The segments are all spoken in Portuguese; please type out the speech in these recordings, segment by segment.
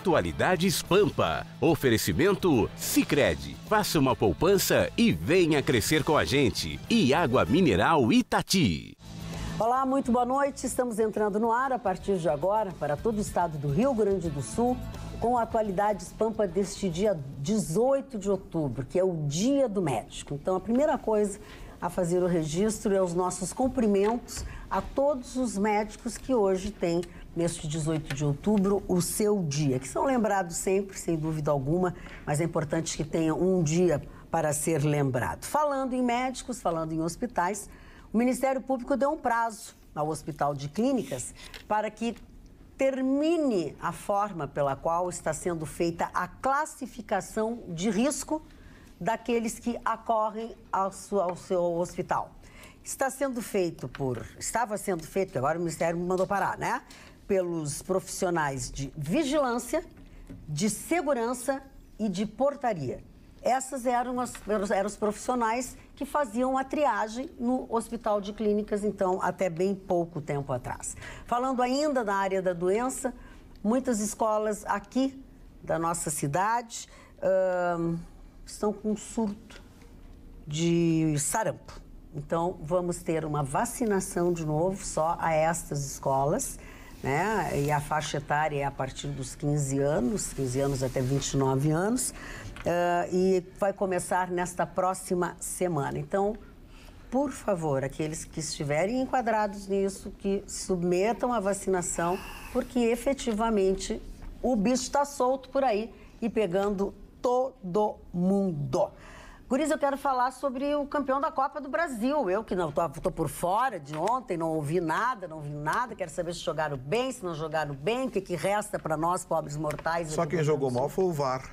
Atualidades Pampa. Oferecimento Sicredi. Faça uma poupança e venha crescer com a gente. E Água Mineral Itati. Olá, muito boa noite. Estamos entrando no ar a partir de agora para todo o estado do Rio Grande do Sul com Atualidades Pampa deste dia 18 de outubro, que é o Dia do Médico. Então, a primeira coisa a fazer o registro é os nossos cumprimentos a todos os médicos que hoje têm, neste 18 de outubro, o seu dia, que são lembrados sempre, sem dúvida alguma, mas é importante que tenham um dia para ser lembrado. Falando em médicos, falando em hospitais, o Ministério Público deu um prazo ao Hospital de Clínicas para que termine a forma pela qual está sendo feita a classificação de risco daqueles que acorrem ao seu hospital. Estava sendo feito, que agora o Ministério mandou parar, né? Pelos profissionais de vigilância, de segurança e de portaria. Essas eram os profissionais que faziam a triagem no Hospital de Clínicas, então, até bem pouco tempo atrás. Falando ainda da área da doença, muitas escolas aqui da nossa cidade estão com um surto de sarampo. Então, vamos ter uma vacinação de novo só a estas escolas, né? E a faixa etária é a partir dos 15 anos até 29 anos. E vai começar nesta próxima semana. Então, por favor, aqueles que estiverem enquadrados nisso, que submetam a vacinação, porque efetivamente o bicho está solto por aí e pegando todo mundo. Guris, eu quero falar sobre o campeão da Copa do Brasil. Eu que não estou por fora de ontem, não ouvi nada, quero saber se jogaram bem, se não jogaram bem, o que resta para nós, pobres mortais. Só quem jogou mal foi o VAR.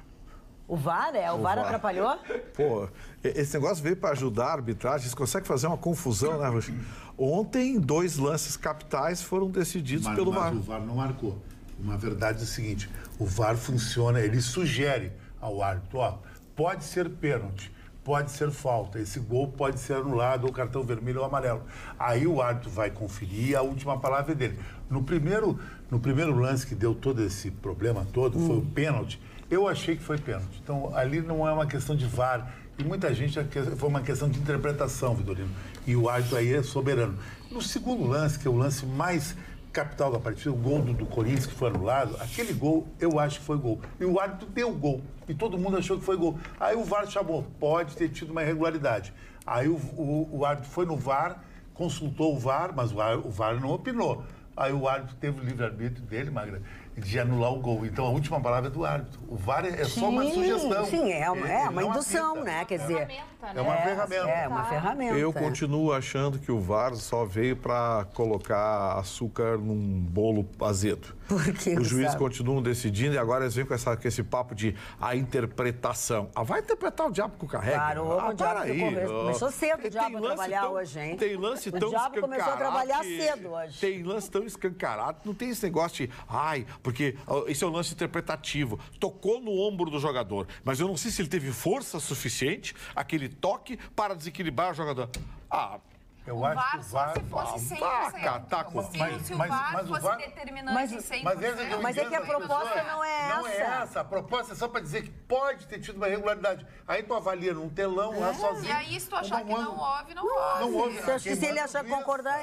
O VAR, O VAR atrapalhou? Pô, esse negócio veio para ajudar a arbitragem, eles conseguem fazer uma confusão, né, Rocha? Ontem, 2 lances capitais foram decididos pelo VAR. Mas o VAR não marcou. Uma verdade é a seguinte, o VAR funciona, ele sugere ao árbitro, pode ser pênalti, pode ser falta, esse gol pode ser anulado, ou cartão vermelho ou amarelo. Aí o árbitro vai conferir e a última palavra é dele. No primeiro lance que deu todo esse problema todo, foi o pênalti, eu achei que foi pênalti. Então, ali não é uma questão de VAR. E muita gente, foi uma questão de interpretação, Vitorino. E o árbitro aí é soberano. No segundo lance, que é o lance mais capital da partida, o gol do Corinthians que foi anulado, aquele gol, eu acho que foi gol. E o árbitro deu o gol. E todo mundo achou que foi gol. Aí o VAR chamou, pode ter tido uma irregularidade. Aí o árbitro foi no VAR, consultou o VAR, mas o VAR não opinou. Aí o árbitro teve o livre-arbítrio dele, Magra, de anular o gol. Então, a última palavra é do árbitro. O VAR é só uma sugestão. Sim, é uma indução, né? Quer dizer... É uma ferramenta. É uma ferramenta. Eu continuo achando que o VAR só veio para colocar açúcar num bolo azedo. Por que, os juízes continuam decidindo e agora eles vêm com esse papo de a interpretação. Vai interpretar o diabo que o carrega. Parou, o diabo começou cedo o diabo a trabalhar hoje, hein? Tem lance tão escancarado. O diabo começou a trabalhar cedo hoje. Tem lance tão escancarado. Não tem esse negócio de, porque esse é um lance interpretativo. Tocou no ombro do jogador, mas eu não sei se ele teve força suficiente, aquele toque, para desequilibrar o jogador. Eu acho que o VAR... Se fosse 100%. Se o VAR fosse determinante 100%. Mas é que a proposta não é essa. Não é essa. A proposta é só para dizer que pode ter tido uma irregularidade. Aí tu avalia num telão lá sozinho. E aí, se tu achar que não houve, não houve. Se ele achar concordar...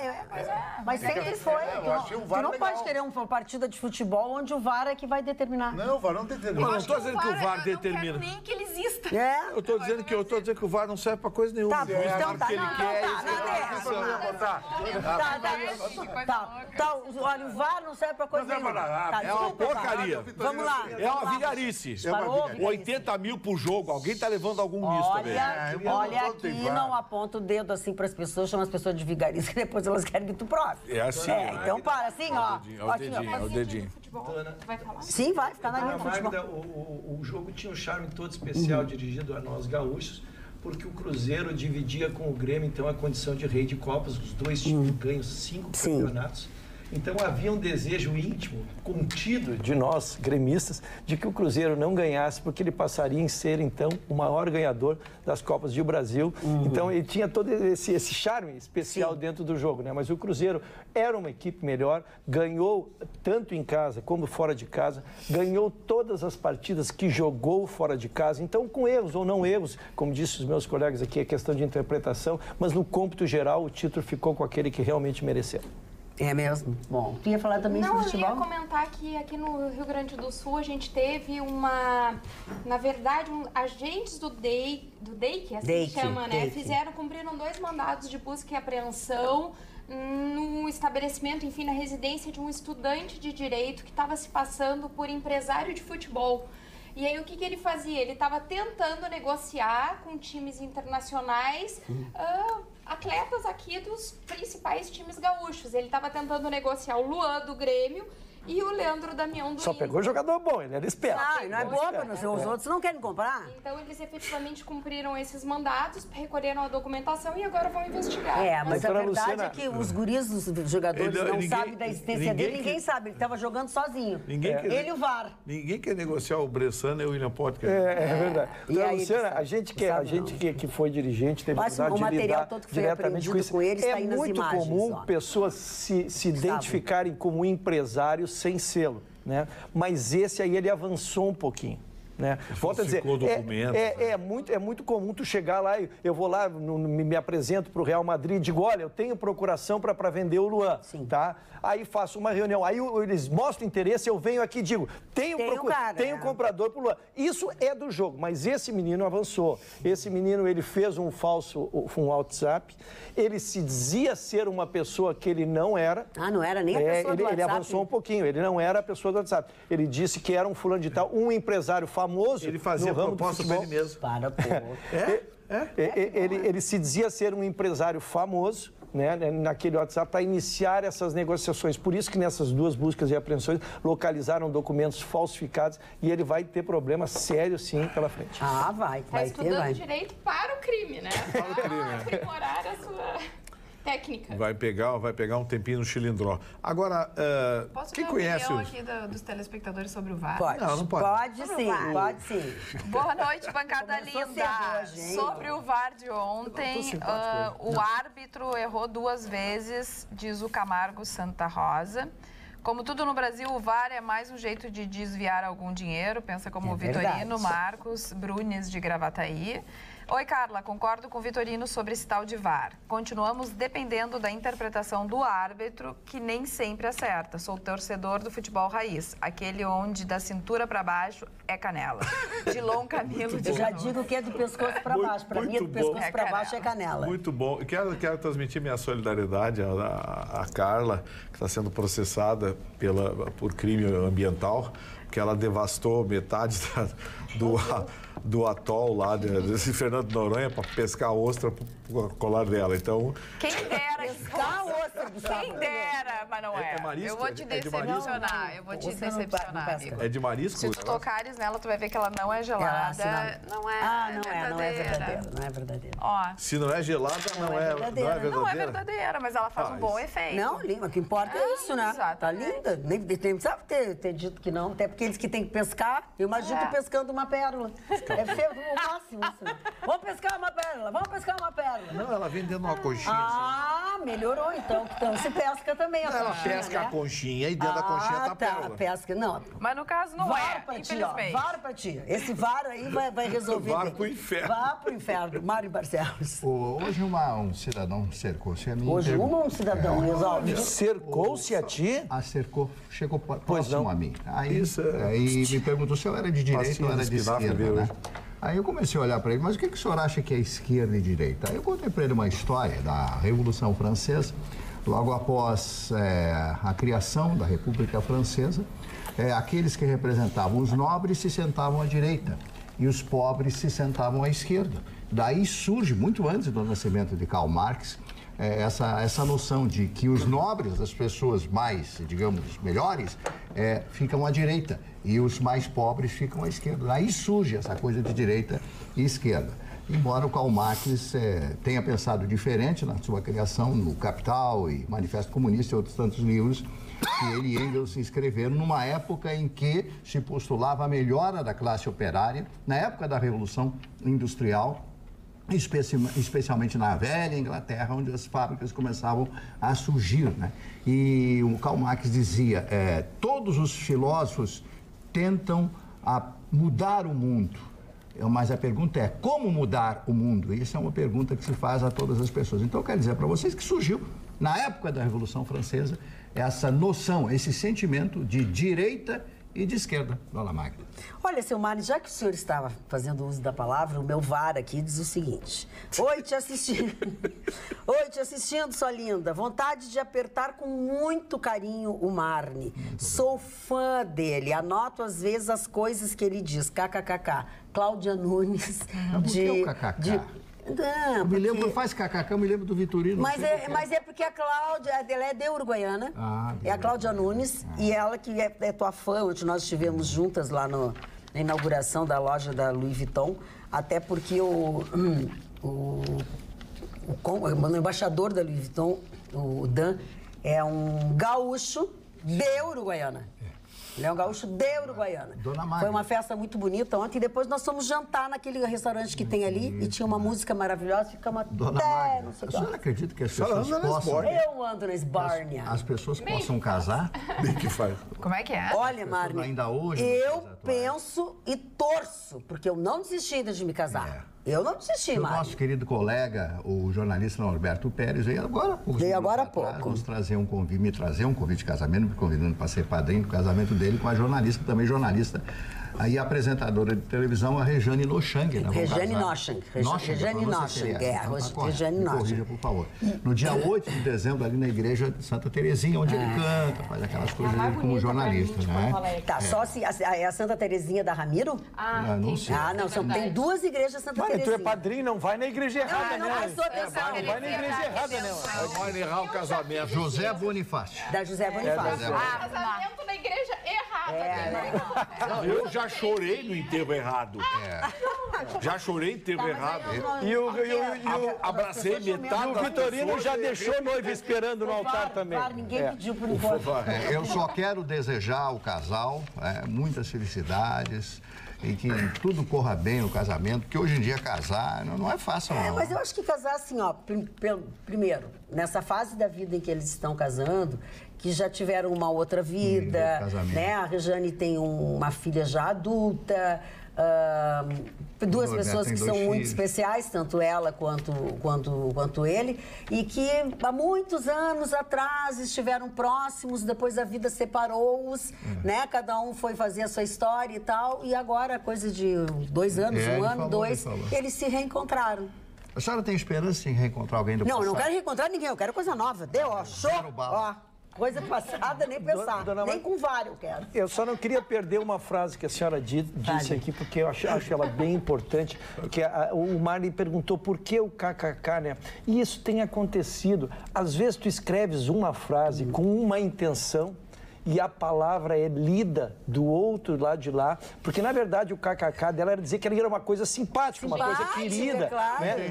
Mas sempre foi. Tu não pode querer uma partida de futebol onde o VAR é que vai determinar. Não, o VAR não determina. Eu não estou dizendo que o VAR determina. Eu não quero nem que ele exista. Eu estou dizendo que o VAR não serve para coisa nenhuma. Tá, então tá. Ele quer olha, o VAR não serve pra coisa nenhuma. É uma porcaria. Vamos lá. É uma vigarice. 80 mil por jogo. Alguém tá levando algum nisso também. Olha aqui, não aponta o dedo assim pras pessoas, chama as pessoas de vigarice, que depois elas querem que tu prove. É assim. Então para, assim, ó. É o dedinho. Vai falar? Sim, vai ficar na linha do futebol. O jogo tinha um charme todo especial dirigido a nós gaúchos, porque o Cruzeiro dividia com o Grêmio, então, a condição de rei de Copas. Os dois times ganham 5 campeonatos. Então havia um desejo íntimo, contido de nós, gremistas, de que o Cruzeiro não ganhasse, porque ele passaria em ser, então, o maior ganhador das Copas do Brasil. Então ele tinha todo esse charme especial dentro do jogo, né? Mas o Cruzeiro era uma equipe melhor, ganhou tanto em casa como fora de casa, ganhou todas as partidas que jogou fora de casa. Então, com erros ou não erros, como disse os meus colegas aqui, é questão de interpretação, mas no cômputo geral o título ficou com aquele que realmente mereceu. É mesmo? Bom, tu ia falar também sobre futebol? Não, eu ia comentar que aqui no Rio Grande do Sul a gente teve na verdade, agentes do DEIC, que é assim que chama, né? Cumpriram 2 mandados de busca e apreensão no estabelecimento, enfim, na residência de um estudante de direito que estava se passando por empresário de futebol. E aí, o que ele fazia? Ele estava tentando negociar com times internacionais atletas aqui dos principais times gaúchos. Ele estava tentando negociar o Luan do Grêmio e o Leandro Damião do Só pegou jogador bom, ele era esperto. Não é bobo, os outros não querem comprar. Então, eles efetivamente cumpriram esses mandatos, recolheram a documentação e o agora vão investigar. Mas a verdade é que os guris dos jogadores não sabem da existência dele, ninguém sabe. Ele estava jogando sozinho. Ele e o VAR. Ninguém quer negociar o Bressane e o William Potker. É verdade. Então, Luciana, a gente que foi dirigente teve vontade de lidar diretamente com isso. É muito comum pessoas se identificarem como empresários sem selo, né? Mas esse aí ele avançou um pouquinho, né? Volto a dizer, é muito comum tu chegar lá e eu vou lá, me apresento para o Real Madrid e digo, olha, eu tenho procuração para vender o Luan, tá? Aí faço uma reunião, aí eles mostram interesse, eu venho aqui e digo, tenho comprador pro Luan. Isso é do jogo, mas esse menino avançou. Esse menino, ele fez um WhatsApp, ele se dizia ser uma pessoa que ele não era. Não era nem a pessoa do WhatsApp. Ele avançou um pouquinho, ele não era a pessoa do WhatsApp. Ele disse que era um fulano de tal, um empresário famoso. Ele fazia proposta para ele mesmo. Ele se dizia ser um empresário famoso, né, naquele WhatsApp para iniciar essas negociações. Por isso que nessas 2 buscas e apreensões localizaram documentos falsificados e ele vai ter problemas sérios, sim, pela frente. Vai ter. Está estudando direito para o crime, né? Para o crime, aprimorar a sua técnica. Vai pegar um tempinho no chilindró. Agora, quem conhece... Posso dar uma opinião aqui dos telespectadores sobre o VAR? Pode. Não pode. Pode sim. Boa noite, bancada linda. Sobre o VAR de ontem, o árbitro errou 2 vezes, diz o Camargo Santa Rosa. Como tudo no Brasil, o VAR é mais um jeito de desviar algum dinheiro, pensa como o Vitorino Marcos Brunes de Gravataí. Oi, Carla, concordo com o Vitorino sobre esse tal de VAR. Continuamos dependendo da interpretação do árbitro, que nem sempre acerta. Sou torcedor do futebol raiz, aquele onde da cintura para baixo é canela. Dilon Camilo de Eu já digo que é do pescoço para baixo. Para mim, do pescoço para baixo é canela. Muito bom. Quero transmitir minha solidariedade à Carla, que está sendo processada por crime ambiental, que ela devastou metade do atol lá de Fernando de Noronha para pescar ostra pro colar dela. Então... Quem dera pescar ostra. Quem dera, mas não é. É marisco? Eu vou te decepcionar. Eu vou te decepcionar, amigo. É de marisco? Se tu tocares nela, tu vai ver que ela não é gelada. Não é verdadeira. Ó. Se não é gelada, não é verdadeira. Não é verdadeira, mas ela faz um bom efeito. Não, linda, o que importa é isso, né? Tá linda. Nem precisava ter dito que não, até porque eles que têm que pescar, eu imagino pescando uma pérola. É feio no máximo isso. Vamos pescar uma pérola. Não, ela vem dentro de uma conchinha. Melhorou então. Então se pesca também a conchinha. Ela pesca a conchinha e dentro da conchinha tá a pérola. Pesca, não. Mas no caso não infelizmente. VAR pra ti. Esse VAR aí vai resolver. VAR pro inferno. Vá pro inferno. Mário Barcelos. Hoje um cidadão cercou-se a mim. Hoje um cidadão resolve. Cercou-se a ti? Chegou próximo a mim. Aí me perguntou se eu era de direita ou era de esquerda, né? Aí eu comecei a olhar para ele, mas o que o senhor acha que é esquerda e direita? Aí eu contei para ele uma história da Revolução Francesa, logo após a criação da República Francesa, aqueles que representavam os nobres se sentavam à direita e os pobres se sentavam à esquerda. Daí surge, muito antes do nascimento de Karl Marx, essa noção de que os nobres, as pessoas mais, digamos, melhores, ficam à direita e os mais pobres ficam à esquerda. Aí surge essa coisa de direita e esquerda. Embora o Karl Marx tenha pensado diferente na sua criação, no Capital e Manifesto Comunista e outros tantos livros, que ele e Engels escreveram numa época em que se postulava a melhora da classe operária, na época da Revolução Industrial, especialmente na velha Inglaterra, onde as fábricas começavam a surgir, né? E o Karl Marx dizia, todos os filósofos tentam mudar o mundo, mas a pergunta é como mudar o mundo? E isso é uma pergunta que se faz a todas as pessoas. Então, eu quero dizer para vocês que surgiu, na época da Revolução Francesa, essa noção, esse sentimento de direita e de esquerda, Dona Magda. Olha, seu Mário, já que o senhor estava fazendo uso da palavra, o meu VAR aqui diz o seguinte. Oi, te assistindo. Oi, te assistindo, sua linda. Vontade de apertar com muito carinho o Marne. Sou fã dele. Anoto às vezes as coisas que ele diz. KKKK. Cláudia Nunes. Por que o KKK? Não, me lembro, faz kkk, eu me lembro do Vitorino. Mas é porque a Cláudia, ela é de Uruguaiana, é a Cláudia Nunes, e ela que é tua fã, onde nós estivemos juntas lá na inauguração da loja da Louis Vuitton, até porque o embaixador da Louis Vuitton, o Dan, é um gaúcho de Uruguaiana. Ele é um gaúcho de Uruguaiana. Foi uma festa muito bonita ontem. E depois nós fomos jantar naquele restaurante que tem ali. E tinha uma música maravilhosa. Ficamos até... Não sei, a senhora acredita que as pessoas possam... Eu ando na Esbórnia. As pessoas possam casar? Bem que faz. Como é que é? Olha, Marne, ainda hoje, eu penso e torço, porque eu não desisti ainda de me casar. Eu não desisti, Marne. O nosso querido colega, o jornalista Norberto Pérez, veio agora há pouco. Veio agora há pouco. Nos me trazer um convite de casamento, me convidando para ser padrinho do casamento dele com a jornalista, também jornalista, aí a apresentadora de televisão, a Rejane Nochang. Rejane Nochang. Rejane Nochang, Rejane Nochang. Corrija, por favor. No dia 8 de dezembro, ali na igreja de Santa Terezinha, onde ele canta, faz aquelas coisas dele como jornalista, né? Tá, só se é a Santa Terezinha da Ramiro? Não sei. Não, tem duas igrejas Santa Terezinha. Tu é padrinho, não vai na igreja errada, né? Não vai na igreja errada, né? Vai errar o casamento. José Bonifácio. Da José Bonifácio. Casamento na igreja errada. Eu já chorei no enterro errado. Já chorei no enterro errado. Abracei metade. E o Vitorino já deixou noiva esperando no altar também. Ninguém pediu por enquanto. Eu só quero desejar ao casal muitas felicidades e que tudo corra bem no casamento, porque hoje em dia casar não é fácil, não. Mas eu acho que casar assim, ó, primeiro, nessa fase da vida em que eles estão casando, que já tiveram uma outra vida, né? A Rejane tem uma filha já adulta, duas pessoas que são muito especiais, tanto ela quanto ele, e que há muitos anos atrás estiveram próximos, depois a vida separou-os, né? Cada um foi fazer a sua história e tal, e agora, coisa de 2 anos, dois, eles se reencontraram. A senhora tem esperança em reencontrar alguém do passado? Não quero reencontrar ninguém, eu quero coisa nova. Deu, ó, show, ó. Coisa passada, nem pensar. Nem com VAR eu quero. Eu só não queria perder uma frase que a senhora disse aqui, porque eu acho ela bem importante, que o Marley perguntou por que o KKK, né? E isso tem acontecido. Às vezes tu escreves uma frase com uma intenção e a palavra é lida do outro lado de lá, porque na verdade o KKK dela era dizer que ela era uma coisa simpática, uma coisa querida. Claro. Né?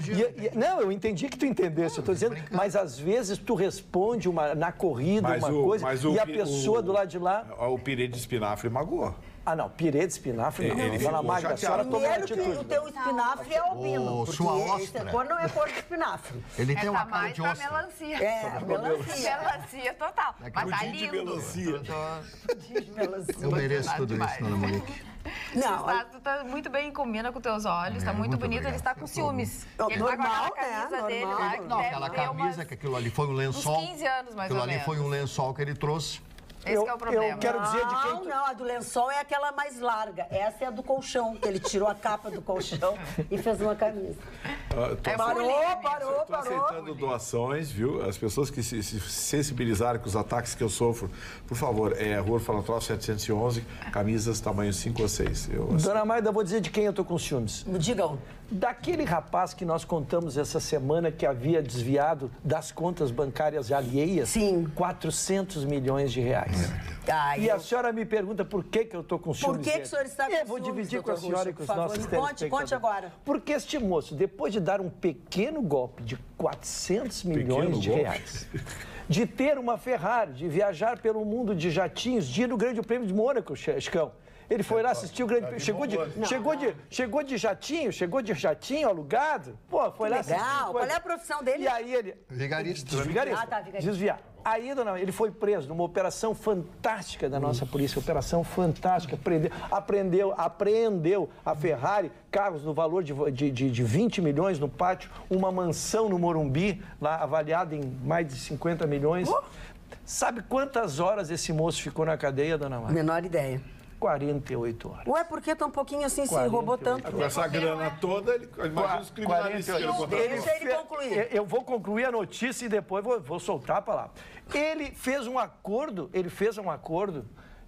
Não, eu entendi que tu entendesse, eu estou dizendo, mas às vezes tu responde na corrida coisa e a pessoa do lado de lá... O pirê de espinafre magoou. Não, pirê de espinafre não. Dona Magda, a senhora tomou atitude. Primeiro que o teu espinafre é albino, porque essa cor não é cor de espinafre. Ele tem uma cara de ostra. Melancia. Melancia total. Mas tá lindo. De melancia. Eu mereço tudo isso, Dona Monique. Tu tá muito bem, combina com teus olhos, tá muito bonito, ele está com ciúmes. Ele tá com aquela camisa dele lá. Não, aquela camisa, que aquilo ali foi um lençol. Uns 15 anos, mais ou menos. Aquilo ali foi um lençol que ele trouxe. Esse é o problema. Eu quero dizer de quem... Não, a do lençol é aquela mais larga. Essa é a do colchão, que ele tirou a capa do colchão e fez uma camisa. Parou. Estou aceitando doações, viu? As pessoas que se sensibilizarem com os ataques que eu sofro, por favor, Rua Orfanatório 711, camisas tamanho 5 ou 6. Dona Magda, vou dizer de quem eu tô com ciúmes. Digam. daquele rapaz que nós contamos essa semana que havia desviado das contas bancárias alheias 400 milhões de reais. E a senhora me pergunta por que eu estou com ciúmes. Por que o senhor está com ciúmes? Eu vou dividir com a senhora e com os nossos telespectadores. Conte agora. Porque este moço, depois de dar um pequeno golpe de 400 milhões de reais, de ter uma Ferrari, de viajar pelo mundo de jatinhos, de ir no Grande Prêmio de Mônaco, Chicão. Ele foi lá assistir o Grande Prêmio. Chegou de jatinho alugado. Pô, foi lá assistir. Qual é a profissão dele? E aí ele... Vigarista. Desviar. Aí, dona, ele foi preso numa operação fantástica da nossa polícia, operação fantástica, apreendeu a Ferrari, carros no valor de 20 milhões no pátio, uma mansão no Morumbi, lá avaliada em mais de 50 milhões. Sabe quantas horas esse moço ficou na cadeia, dona Márcia? Menor ideia. 48 horas. Ué, por que tão pouquinho assim, se roubou tanto? Com essa grana toda, imagina os criminalistas. Deixa ele concluir. Eu vou concluir a notícia e depois vou soltar a palavra. Ele fez um acordo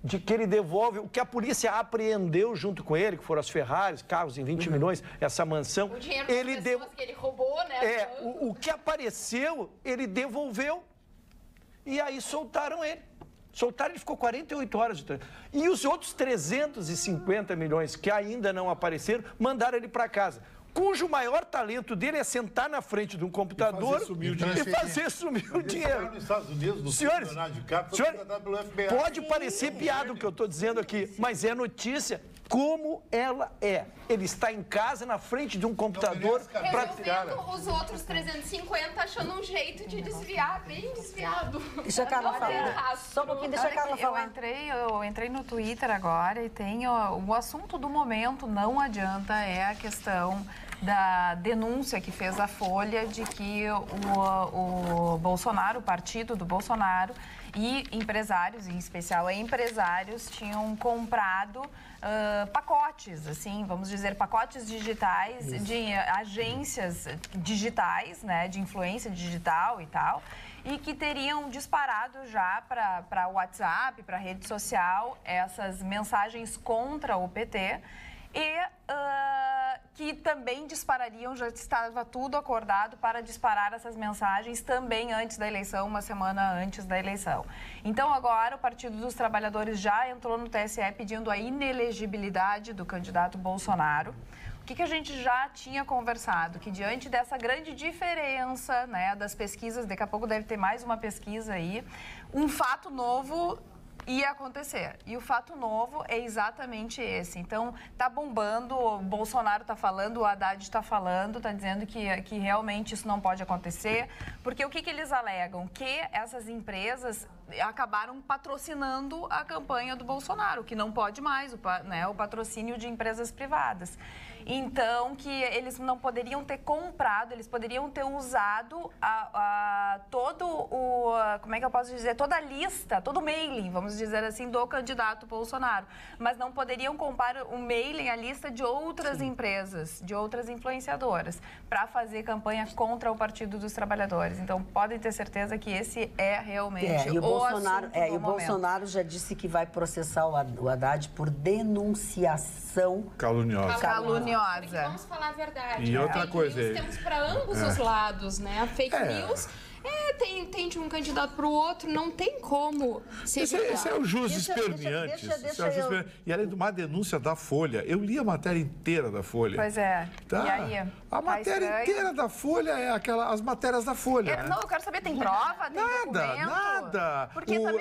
de que ele devolve o que a polícia apreendeu junto com ele, que foram as Ferraris, carros em 20 milhões, essa mansão. O dinheiro das pessoas que ele roubou, né? O que apareceu, ele devolveu e aí soltaram ele. Ele ficou 48 horas de trânsito. E os outros 350 milhões que ainda não apareceram, mandaram ele para casa. Cujo maior talento dele é sentar na frente de um computador e fazer sumir o dinheiro. Nos Estados Unidos, no senhores, pelo FBI. pode parecer piada o que eu estou dizendo aqui, mas é notícia como ela é. Ele está em casa, na frente de um computador... Resolvendo os outros 350, achando um jeito de desviar, bem desviado. Deixa a Carla falar. Só um pouquinho, deixa a Carla falar. Eu entrei no Twitter agora e tem o assunto do momento, não adianta, é a questão da denúncia que fez a Folha de que o Bolsonaro, o partido do Bolsonaro e empresários, em especial empresários, tinham comprado pacotes, assim, vamos dizer, pacotes digitais de agências digitais, né, de influência digital e tal, e que teriam disparado já para o WhatsApp, para a rede social, essas mensagens contra o PT e que também disparariam, já estava tudo acordado para disparar essas mensagens também antes da eleição, uma semana antes da eleição. Então, agora, o Partido dos Trabalhadores já entrou no TSE pedindo a inelegibilidade do candidato Bolsonaro. O que a gente já tinha conversado? Que diante dessa grande diferença, né, das pesquisas, daqui a pouco deve ter mais uma pesquisa aí, um fato novo ia acontecer. E o fato novo é exatamente esse. Então, tá bombando, o Bolsonaro tá falando, o Haddad tá falando, tá dizendo que realmente isso não pode acontecer. Porque o que eles alegam? Que essas empresas acabaram patrocinando a campanha do Bolsonaro, que não pode mais, o patrocínio de empresas privadas. Então, que eles não poderiam ter comprado, eles poderiam ter usado todo o, como é que eu posso dizer, toda a lista, todo o mailing, vamos dizer assim, do candidato Bolsonaro. Mas não poderiam comprar o mailing, a lista de outras empresas, de outras influenciadoras, para fazer campanha contra o Partido dos Trabalhadores. Então, podem ter certeza que esse é realmente o Bolsonaro já disse que vai processar o Haddad por denunciação caluniosa. Vamos falar a verdade. E outra coisa, temos para ambos os lados, né? A fake news tem de um candidato para o outro, não tem como se esse é o jus esperneante. E além de uma denúncia da Folha, eu li a matéria inteira da Folha. Pois é. Tá? E aí? A matéria inteira da Folha é as matérias da Folha. Né? Não, eu quero saber, tem prova, tem documento? Nada.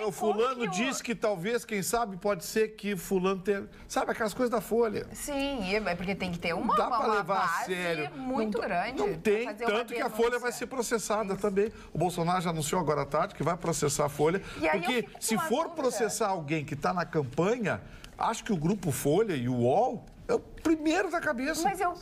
O fulano diz que talvez, quem sabe, pode ser que fulano tenha... Sabe, aquelas coisas da Folha. Sim, é porque tem que ter uma levar base a sério. muito grande. Não tem, tanto que a Folha vai ser processada também. O Bolsonaro já anunciou agora à tarde que vai processar a Folha, porque se for processar alguém que está na campanha, acho que o Grupo Folha e o UOL é o primeiro da cabeça. Mas eu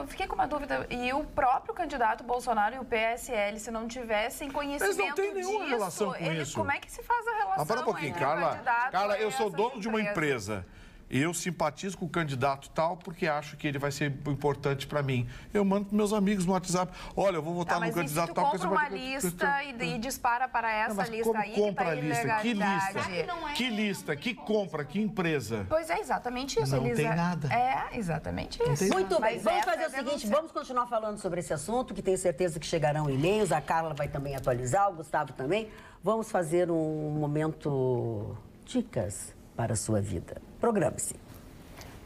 fiquei com uma dúvida. E o próprio candidato Bolsonaro e o PSL, se não tivessem conhecimento disso... Eles não têm nenhuma relação com isso. Como é que se faz a relação? Para um pouquinho, Carla, eu sou dono de uma empresa. eu simpatizo com o candidato tal porque acho que ele vai ser importante para mim. Eu mando para meus amigos no WhatsApp, olha, eu vou votar no candidato tal. Mas se tu compra uma lista e dispara para essa lista aí, como compra a lista? Que lista? Que lista? Que compra? Que empresa? Pois é, exatamente isso. Não tem nada. É, exatamente isso. Muito bem, vamos fazer o seguinte, vamos continuar falando sobre esse assunto, que tenho certeza que chegarão e-mails, a Carla vai também atualizar, o Gustavo também. Vamos fazer um momento dicas para a sua vida. Programe-se.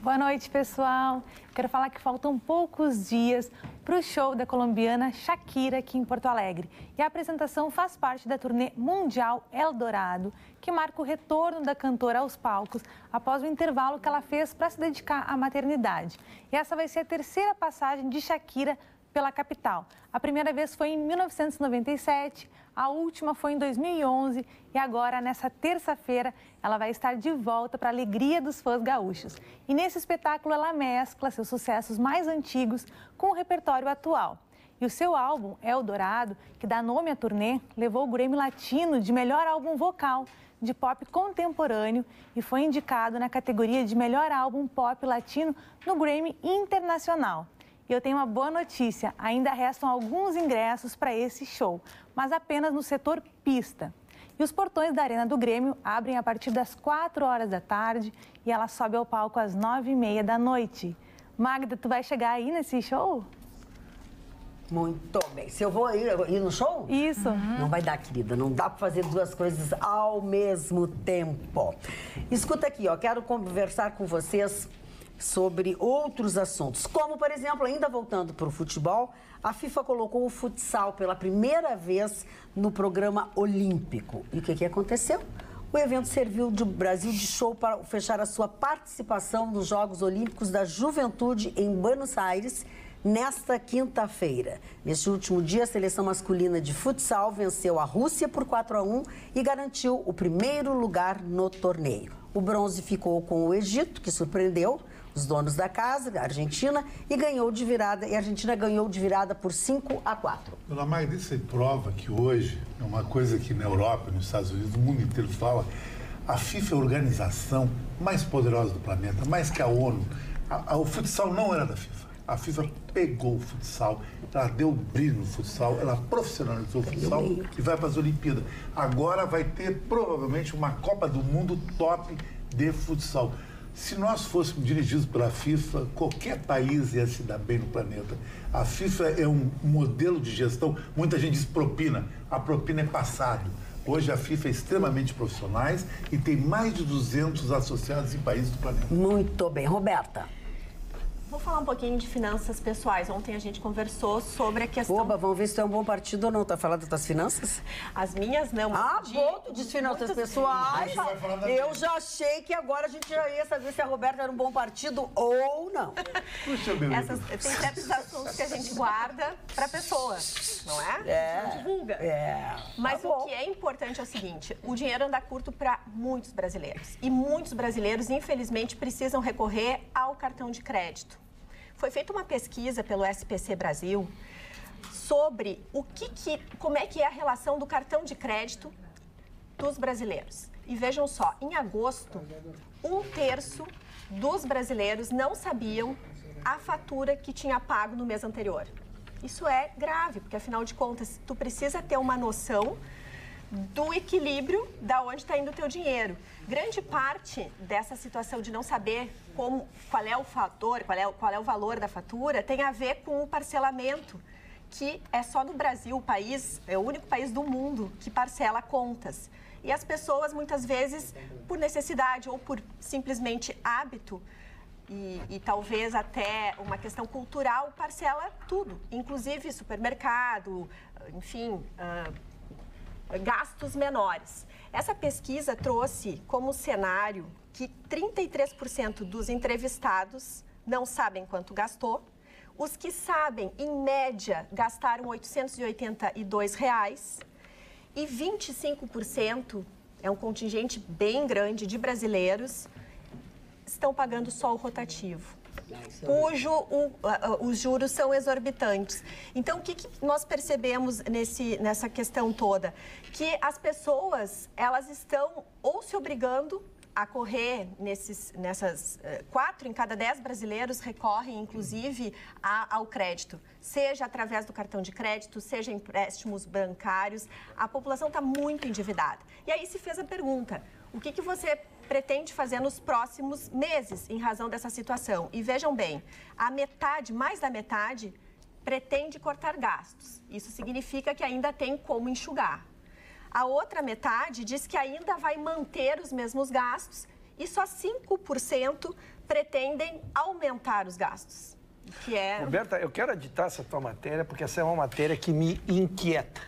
Boa noite, pessoal. Quero falar que faltam poucos dias para o show da colombiana Shakira aqui em Porto Alegre. E a apresentação faz parte da turnê mundial Eldorado, que marca o retorno da cantora aos palcos após o intervalo que ela fez para se dedicar à maternidade. E essa vai ser a terceira passagem de Shakira pela capital. A primeira vez foi em 1997, a última foi em 2011 e agora, nessa terça-feira, ela vai estar de volta para a alegria dos fãs gaúchos. E nesse espetáculo ela mescla seus sucessos mais antigos com o repertório atual. E o seu álbum, Eldorado, que dá nome à turnê, levou o Grammy Latino de melhor álbum vocal de pop contemporâneo e foi indicado na categoria de melhor álbum pop latino no Grammy Internacional. E eu tenho uma boa notícia, ainda restam alguns ingressos para esse show, mas apenas no setor pista. E os portões da Arena do Grêmio abrem a partir das 4 horas da tarde e ela sobe ao palco às 9h30 da noite. Magda, tu vai chegar aí nesse show? Muito bem. Se eu vou ir no show? Isso. Não vai dar, querida. Não dá para fazer duas coisas ao mesmo tempo. Escuta aqui, ó. Quero conversar com vocês sobre outros assuntos, como, por exemplo, ainda voltando para o futebol, a FIFA colocou o futsal pela primeira vez no programa olímpico. E o que aconteceu? O evento serviu de Brasil de show para fechar a sua participação nos Jogos Olímpicos da Juventude em Buenos Aires, nesta quinta-feira. Neste último dia, a seleção masculina de futsal venceu a Rússia por 4-1 e garantiu o primeiro lugar no torneio. O bronze ficou com o Egito, que surpreendeu os donos da casa, a Argentina, e ganhou de virada. E a Argentina ganhou de virada por 5-4. Dona Magda, isso aí prova que hoje, é uma coisa que na Europa, nos Estados Unidos, o mundo inteiro fala, a FIFA é a organização mais poderosa do planeta, mais que a ONU. O futsal não era da FIFA. A FIFA pegou o futsal, ela deu brilho no futsal, ela profissionalizou o futsal e vai para as Olimpíadas. Agora vai ter, provavelmente, uma Copa do Mundo top de futsal. Se nós fôssemos dirigidos pela FIFA, qualquer país ia se dar bem no planeta. A FIFA é um modelo de gestão, muita gente diz propina, a propina é passado. Hoje a FIFA é extremamente profissionais e tem mais de 200 associados em países do planeta. Muito bem. Roberta. Vou falar um pouquinho de finanças pessoais. Ontem a gente conversou sobre a questão... Oba, vamos ver se tu é um bom partido ou não. Tá falando das tuas finanças? As minhas não. Bom, tu diz finanças pessoais. Eu já achei que agora a gente já ia saber se a Roberta era um bom partido ou não. Puxa, meu Tem certos assuntos que a gente guarda pra pessoa, não é? A gente divulga. Mas o que é importante é o seguinte, o dinheiro anda curto para muitos brasileiros. E muitos brasileiros, infelizmente, precisam recorrer ao cartão de crédito. Foi feita uma pesquisa pelo SPC Brasil sobre como é que é a relação do cartão de crédito dos brasileiros. E vejam só, em agosto, 1/3 dos brasileiros não sabiam a fatura que tinha pago no mês anterior. Isso é grave, porque afinal de contas, tu precisa ter uma noção do equilíbrio da onde está indo o teu dinheiro. Grande parte dessa situação de não saber qual é o fator, qual é o valor da fatura, tem a ver com o parcelamento, que é só no Brasil, é o único país do mundo que parcela contas. E as pessoas, muitas vezes, por necessidade ou por simplesmente hábito, e talvez até uma questão cultural, parcela tudo, inclusive supermercado, enfim, gastos menores. Essa pesquisa trouxe como cenário que 33% dos entrevistados não sabem quanto gastou. Os que sabem, em média, gastaram R$ 882 e 25%, é um contingente bem grande de brasileiros, estão pagando só o rotativo, cujo os juros são exorbitantes. Então, o que nós percebemos nessa questão toda? Que as pessoas, elas estão ou se obrigando a correr nessas 4 em cada 10 brasileiros recorrem, inclusive, ao crédito, seja através do cartão de crédito, seja empréstimos bancários. A população está muito endividada. E aí se fez a pergunta, o que você pretende fazer nos próximos meses em razão dessa situação? E vejam bem, a metade, mais da metade, pretende cortar gastos. Isso significa que ainda tem como enxugar. A outra metade diz que ainda vai manter os mesmos gastos e só 5% pretendem aumentar os gastos. Roberta, eu quero editar essa tua matéria porque essa é uma matéria que me inquieta.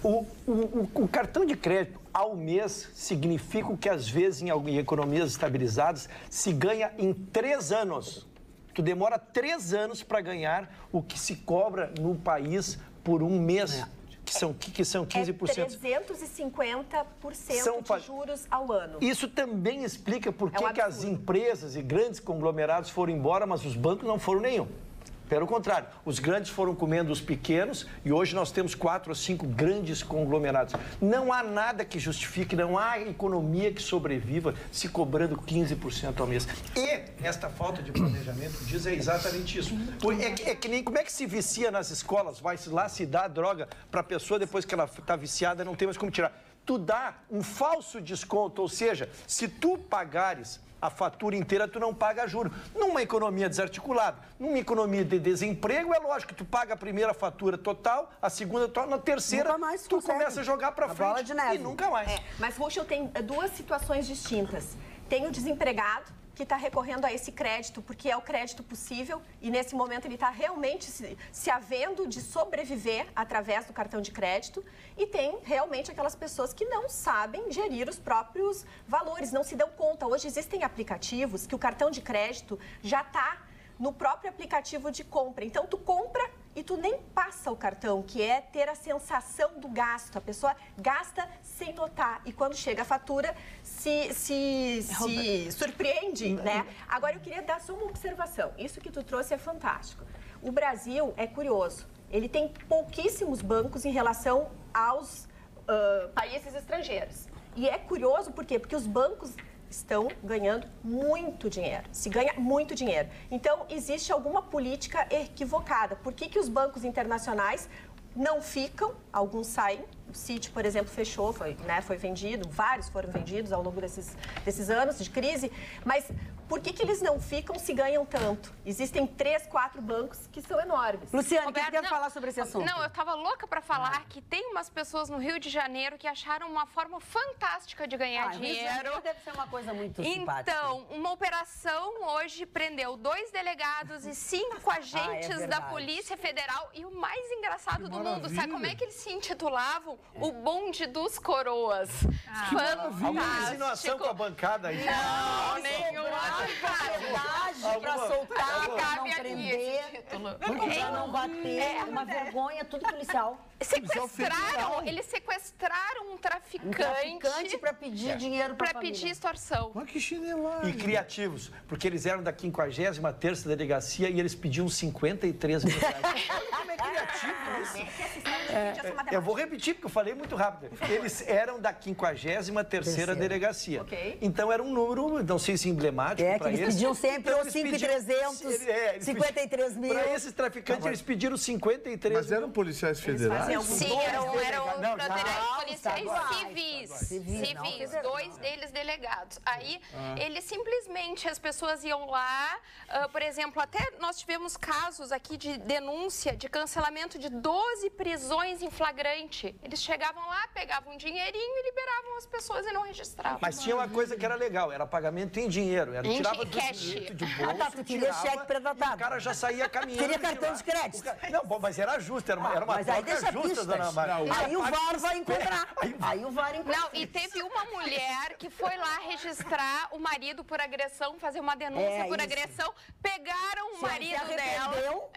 O cartão de crédito ao mês significa que, às vezes, em economias estabilizadas, se ganha em 3 anos. Tu demora 3 anos para ganhar o que se cobra no país por um mês. Que são 15%. É 350% de juros ao ano. Isso também explica por que as empresas e grandes conglomerados foram embora, mas os bancos não foram nenhum. Pelo contrário, os grandes foram comendo os pequenos e hoje nós temos 4 ou 5 grandes conglomerados. Não há nada que justifique, não há economia que sobreviva se cobrando 15% ao mês. E esta falta de planejamento diz exatamente isso. É que nem como é que se vicia nas escolas, vai lá se dá droga para a pessoa depois que ela está viciada, não tem mais como tirar. Tu dá um falso desconto, ou seja, se tu pagares a fatura inteira, tu não paga juro. Numa economia desarticulada, numa economia de desemprego, é lógico que tu paga a primeira fatura total, a segunda total, na terceira tu começa a jogar para frente e nunca mais. Mas, Ruschel, tem 2 situações distintas. Tem o desempregado, que está recorrendo a esse crédito, porque é o crédito possível e, nesse momento, ele está realmente se havendo de sobreviver através do cartão de crédito. E tem realmente aquelas pessoas que não sabem gerir os próprios valores, não se dão conta. Hoje existem aplicativos que o cartão de crédito já está no próprio aplicativo de compra. Então, tu compra e tu nem passa o cartão, que é ter a sensação do gasto. A pessoa gasta sem notar e quando chega a fatura se surpreende, né? Agora, eu queria dar só uma observação. Isso que tu trouxe é fantástico. O Brasil é curioso. Ele tem pouquíssimos bancos em relação aos países estrangeiros. E é curioso por quê? Porque os bancos estão ganhando muito dinheiro, se ganha muito dinheiro. Então, existe alguma política equivocada. Por que os bancos internacionais não ficam, alguns saem, o Citi, por exemplo, fechou, foi vendido, vários foram vendidos ao longo desses anos de crise, mas por que eles não ficam se ganham tanto? Existem 3, 4 bancos que são enormes. Luciane, o que você quer falar sobre esse assunto? Não, eu estava louca para falar que tem umas pessoas no Rio de Janeiro que acharam uma forma fantástica de ganhar dinheiro. Deve ser uma coisa muito simpática. Então, uma operação hoje prendeu 2 delegados e 5 agentes da Polícia Federal. E o mais engraçado do mundo, sabe como é que eles se intitulavam? O bonde dos coroas. Fantástico. Alguma insinuação com a bancada aí? Não, nenhuma. Pra soltar, pra não prender, pra não bater, uma vergonha, tudo policial. Eles sequestraram um traficante para pedir dinheiro para pedir extorsão. Mas que chinelagem. E criativos, porque eles eram da 53ª delegacia e eles pediam 53 mil reais. Como é criativo isso? Eu vou repetir, porque eu falei muito rápido. Eles eram da 53ª delegacia. Okay. Então era um número, não sei se emblemático para eles. Eles pediam sempre os 5.300, 53 mil. Para esses traficantes, eles pediram 53 mil. Mas eram policiais federais? Sim, eram policiais civis, 2 deles delegados. Aí, eles simplesmente, as pessoas iam lá, por exemplo, até nós tivemos casos aqui de denúncia, de cancelamento de 12 prisões em flagrante. Eles chegavam lá, pegavam um dinheirinho e liberavam as pessoas e não registravam. Mas tinha uma coisa que era legal, era pagamento em dinheiro. Era tirava do dinheiro de bolso, tu queria cheque pré-datado. O cara já saía caminhando. Queria cartão de crédito. Não, bom, mas era justo, era uma troca justa, dona Maria. Aí o VAR vai encontrar. Aí o VAR encontra. Não, e teve uma mulher que foi lá registrar o marido por agressão, fazer uma denúncia por agressão. Pegaram o marido dela.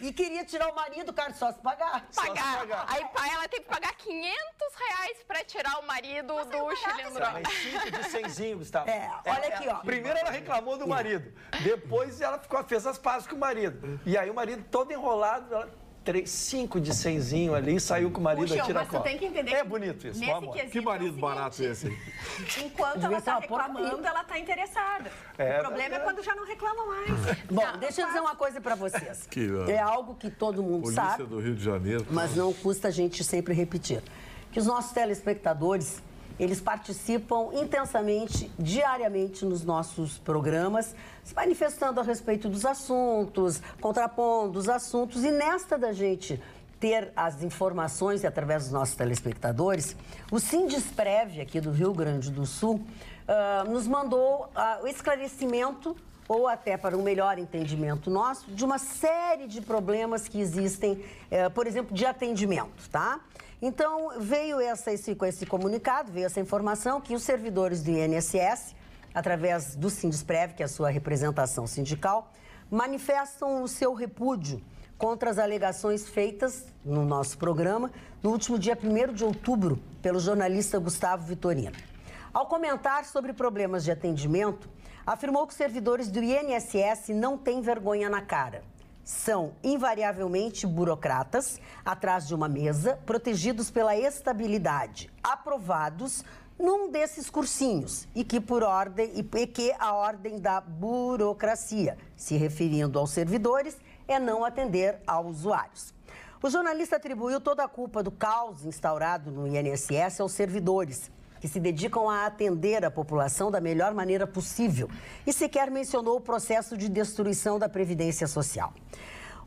E queria tirar o marido, cara, só se pagar. Aí ela teve que pagar R$500 pra tirar o marido do chilindró. Mas 5 de 100zinho, Gustavo. Olha aqui, ó. Primeiro ela reclamou do marido. Depois ela fez as pazes com o marido. E aí o marido todo enrolado, 5 de 100zinho ali, saiu com o marido a tirar mas tu tem que entender é bonito isso, amor. Que marido barato esse? Enquanto ela tá reclamando, ela tá interessada. O problema é quando já não reclama mais. Bom, deixa eu dizer uma coisa pra vocês. É algo que todo mundo sabe. do Rio de Janeiro. Mas não custa a gente sempre repetir. Que os nossos telespectadores, eles participam intensamente, diariamente nos nossos programas, se manifestando a respeito dos assuntos, contrapondo os assuntos. E nesta da gente ter as informações através dos nossos telespectadores, o Sindesprev aqui do Rio Grande do Sul nos mandou o esclarecimento, ou até para um melhor entendimento nosso, de uma série de problemas que existem, por exemplo, de atendimento, tá? Então, veio esse comunicado, veio essa informação que os servidores do INSS, através do Sindesprev, que é a sua representação sindical, manifestam o seu repúdio contra as alegações feitas no nosso programa no último dia 1º de outubro pelo jornalista Gustavo Vitorino. Ao comentar sobre problemas de atendimento, afirmou que os servidores do INSS não têm vergonha na cara. São invariavelmente burocratas, atrás de uma mesa, protegidos pela estabilidade, aprovados num desses cursinhos e que a ordem da burocracia, se referindo aos servidores, é não atender aos usuários. O jornalista atribuiu toda a culpa do caos instaurado no INSS aos servidores, que se dedicam a atender a população da melhor maneira possível e sequer mencionou o processo de destruição da Previdência Social.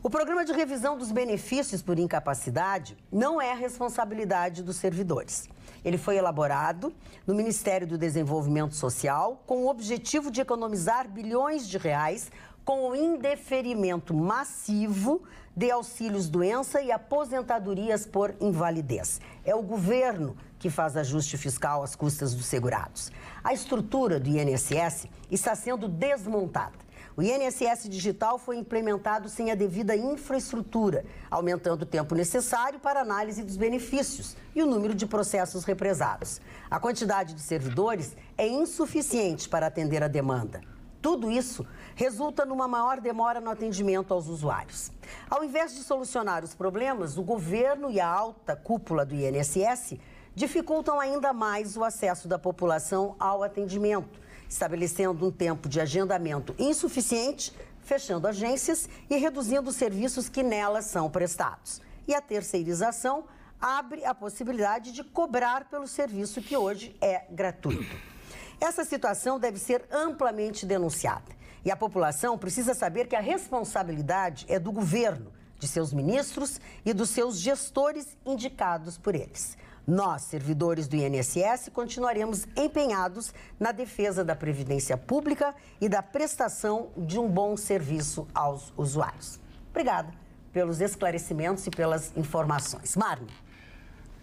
O programa de revisão dos benefícios por incapacidade não é responsabilidade dos servidores. Ele foi elaborado no Ministério do Desenvolvimento Social com o objetivo de economizar bilhões de reais com o indeferimento massivo de auxílios-doença e aposentadorias por invalidez. É o governo que faz ajuste fiscal às custas dos segurados. A estrutura do INSS está sendo desmontada. O INSS digital foi implementado sem a devida infraestrutura, aumentando o tempo necessário para análise dos benefícios e o número de processos represados. A quantidade de servidores é insuficiente para atender a demanda. Tudo isso resulta numa maior demora no atendimento aos usuários. Ao invés de solucionar os problemas, o governo e a alta cúpula do INSS dificultam ainda mais o acesso da população ao atendimento, estabelecendo um tempo de agendamento insuficiente, fechando agências e reduzindo os serviços que nelas são prestados. E a terceirização abre a possibilidade de cobrar pelo serviço que hoje é gratuito. Essa situação deve ser amplamente denunciada. E a população precisa saber que a responsabilidade é do governo, de seus ministros e dos seus gestores indicados por eles. Nós, servidores do INSS, continuaremos empenhados na defesa da Previdência Pública e da prestação de um bom serviço aos usuários. Obrigada pelos esclarecimentos e pelas informações. Marne.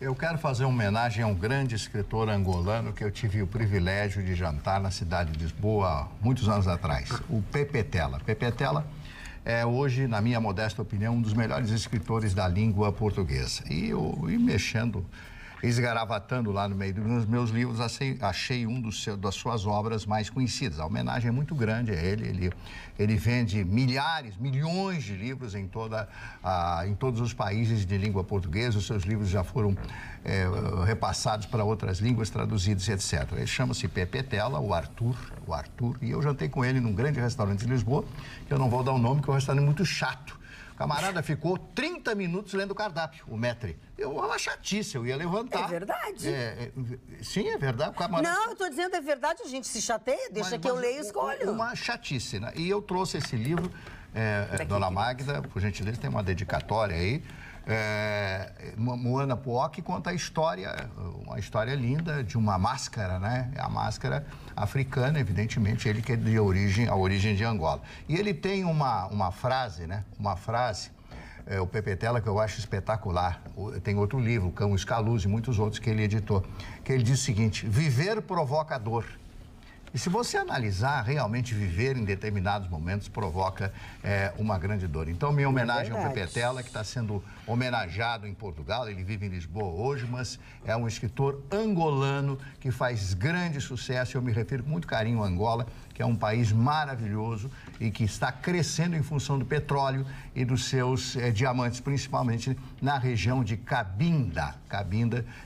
Eu quero fazer uma homenagem a um grande escritor angolano que eu tive o privilégio de jantar na cidade de Lisboa há muitos anos atrás, o Pepe Tela. Pepe Tela é hoje, na minha modesta opinião, um dos melhores escritores da língua portuguesa. E eu, mexendo, esgaravatando lá no meio dos meus livros, achei das suas obras mais conhecidas. A homenagem é muito grande a ele. Ele vende milhões de livros em todos os países de língua portuguesa. Os seus livros já foram repassados para outras línguas, traduzidos, etc. Ele chama-se Pepe Tela, o Arthur, e eu jantei com ele num grande restaurante de Lisboa, que eu não vou dar o nome, que é um restaurante muito chato. O camarada ficou 30 minutos lendo o cardápio, o maître. Uma chatice, eu ia levantar. É verdade. Sim, é verdade. O camarada... Não, eu estou dizendo é verdade, a gente se chateia, deixa que eu leio e escolho. Uma chatice, né? E eu trouxe esse livro, Dona Magda, por gentileza, tem uma dedicatória aí. Moana Pook conta uma história linda de uma máscara, né? A máscara africana, evidentemente, ele que é de origem de Angola. E ele tem uma frase, né? O Pepe Tela, que eu acho espetacular. Tem outro livro, Cão Escaluz e muitos outros que ele editou, que ele diz o seguinte: viver provoca dor. E se você analisar, realmente viver em determinados momentos provoca uma grande dor. Então, minha homenagem ao Pepe Tela, que está sendo homenageado em Portugal. Ele vive em Lisboa hoje, mas é um escritor angolano que faz grande sucesso. Eu me refiro com muito carinho a Angola, que é um país maravilhoso e que está crescendo em função do petróleo e dos seus diamantes, principalmente na região de Cabinda,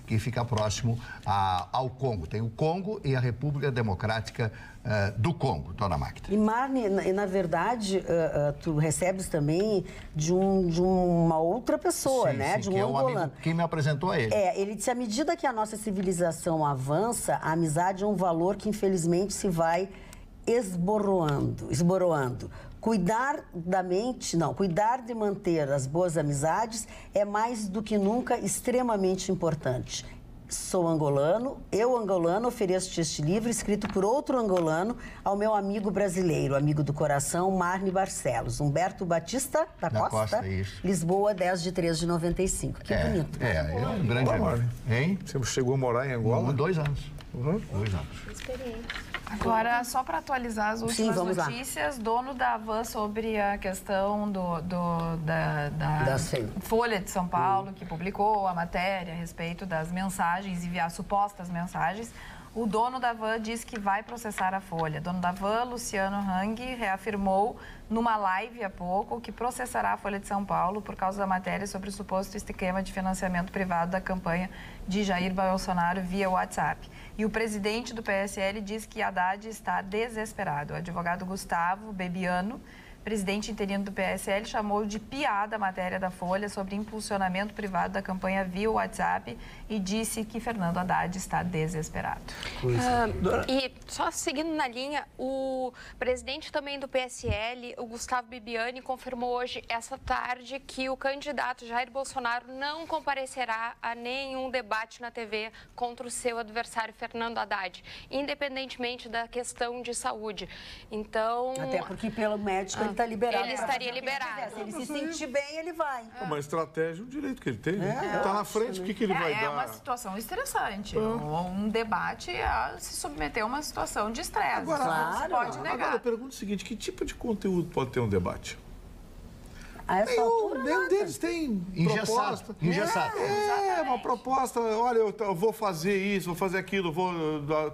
que fica próximo ao Congo. Tem o Congo e a República Democrática do Congo, dona Magda. E Marne, na verdade, tu recebes também de uma outra pessoa, sim, né? Sim, de um angolano. Quem me apresentou a ele. Ele disse, à medida que a nossa civilização avança, a amizade é um valor que infelizmente se vai esboroando. Cuidar de manter as boas amizades é mais do que nunca extremamente importante. Sou angolano, ofereço-te este livro, escrito por outro angolano, ao meu amigo brasileiro, amigo do coração, Marne Barcelos. Humberto Batista da Costa, Lisboa, 10/3/95. Que bonito. É um grande amigo. Hein? Você chegou a morar em Angola? 2 anos. 2 anos. Experiente. Agora, só para atualizar as últimas notícias, dono da Van sobre a questão da Folha de São Paulo, que publicou a matéria a respeito das mensagens, as supostas mensagens, o dono da Van disse que vai processar a Folha. O dono da Van, Luciano Hang, reafirmou numa live há pouco que processará a Folha de São Paulo por causa da matéria sobre o suposto esquema de financiamento privado da campanha de Jair Bolsonaro via WhatsApp. E o presidente do PSL diz que Haddad está desesperado. O advogado Gustavo Bebiano, presidente interino do PSL, chamou de piada a matéria da Folha sobre impulsionamento privado da campanha via WhatsApp e disse que Fernando Haddad está desesperado. E só seguindo na linha, o presidente também do PSL, o Gustavo Bebiani, confirmou hoje, essa tarde, que o candidato Jair Bolsonaro não comparecerá a nenhum debate na TV contra o seu adversário Fernando Haddad, independentemente da questão de saúde. Então... Até porque pelo médico ele está liberado. Ele estaria liberado. Se ele se sentir bem, ele vai. Uma estratégia, um direito que ele tem. Ele está na frente, o que ele vai dar? É uma situação estressante. Um debate a se submeter a uma situação de estresse. Agora, não se pode negar. Agora, eu pergunto o seguinte, que tipo de conteúdo pode ter um debate? Nenhum deles tem proposta. Engessado. Uma proposta, olha, eu vou fazer isso, vou fazer aquilo, vou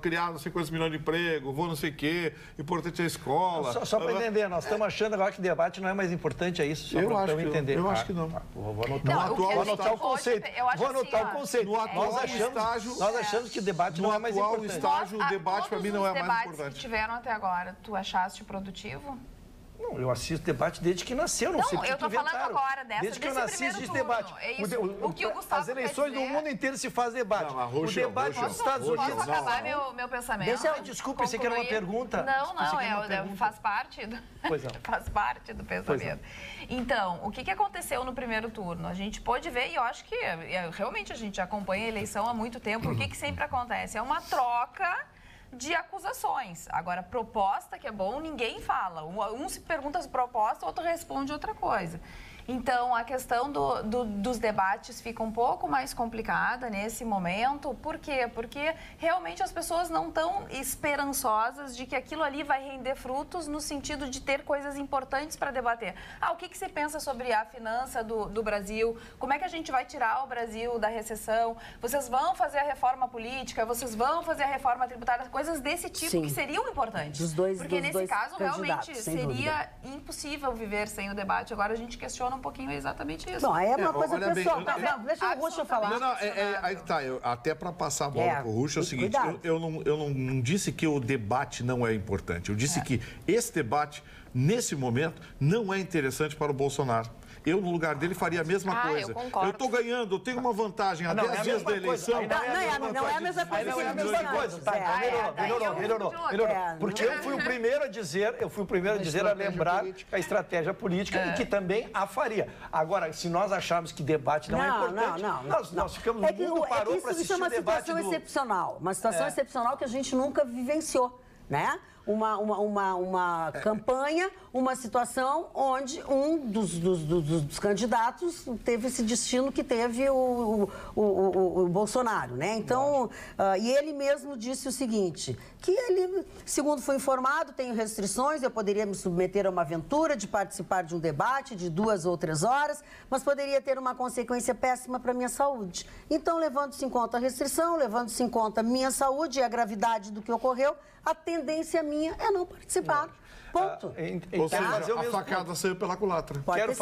criar não sei quantos milhões de empregos, vou não sei o quê, importante é a escola. Só para entender, nós estamos achando agora que debate não é mais importante, é isso? Só para eu entender. Eu acho que não. Vou anotar o conceito. Vou anotar o conceito. Nós achamos que o debate não é mais importante. No atual estágio, o debate para mim não é mais importante. Os debates que tiveram até agora, tu achaste produtivo? Não, eu assisto debate desde que nasceu, não sei porque eu tô falando agora desde que eu nasci existe debate. O que o Gustavo As eleições do mundo inteiro se faz debate. O debate dos Estados Unidos... Posso acabar meu pensamento? Desculpa, pensei que era uma pergunta. Faz parte do... Faz parte do pensamento. Então, o que aconteceu no primeiro turno? A gente pôde ver, e eu acho que realmente a gente acompanha a eleição há muito tempo, o que sempre acontece? É uma troca de acusações. Agora, proposta, que é bom, ninguém fala. Um se pergunta as propostas, o outro responde outra coisa. Então, a questão dos debates fica um pouco mais complicada nesse momento. Por quê? Porque realmente as pessoas não estão esperançosas de que aquilo ali vai render frutos no sentido de ter coisas importantes para debater. O que você pensa sobre a finança do Brasil? Como é que a gente vai tirar o Brasil da recessão? Vocês vão fazer a reforma política? Vocês vão fazer a reforma tributária? Coisas desse tipo que seriam importantes. Porque nesse caso, realmente, seria impossível viver sem o debate. Agora a gente questiona um pouquinho exatamente isso. Não, é uma coisa pessoal. Deixa o Ruxa falar. Aí tá, até para passar a bola pro Ruxa é o seguinte, eu não disse que o debate não é importante, eu disse que esse debate, nesse momento, não é interessante para o Bolsonaro. Eu, no lugar dele, faria a mesma coisa. Eu estou ganhando, eu tenho uma vantagem há 10 dias da eleição. Não é a mesma coisa. Não é a mesma coisa. Melhorou. Porque eu fui o primeiro a dizer, a lembrar a estratégia política e que também a faria. Agora, se nós acharmos que debate não é importante, nós ficamos no mundo parou para assistir o debate. Isso é uma situação excepcional. Uma situação excepcional que a gente nunca vivenciou, né? Uma campanha, uma situação onde um dos candidatos teve esse destino que teve o Bolsonaro, né? Então, e ele mesmo disse o seguinte, que ele, segundo foi informado, tenho restrições, eu poderia me submeter a uma aventura de participar de um debate de 2 ou 3 horas, mas poderia ter uma consequência péssima para a minha saúde. Então, levando-se em conta a restrição, levando-se em conta a minha saúde e a gravidade do que ocorreu, a tendência minha minha é não participar. Ponto. Ou seja, a facada saiu pela culatra. Quero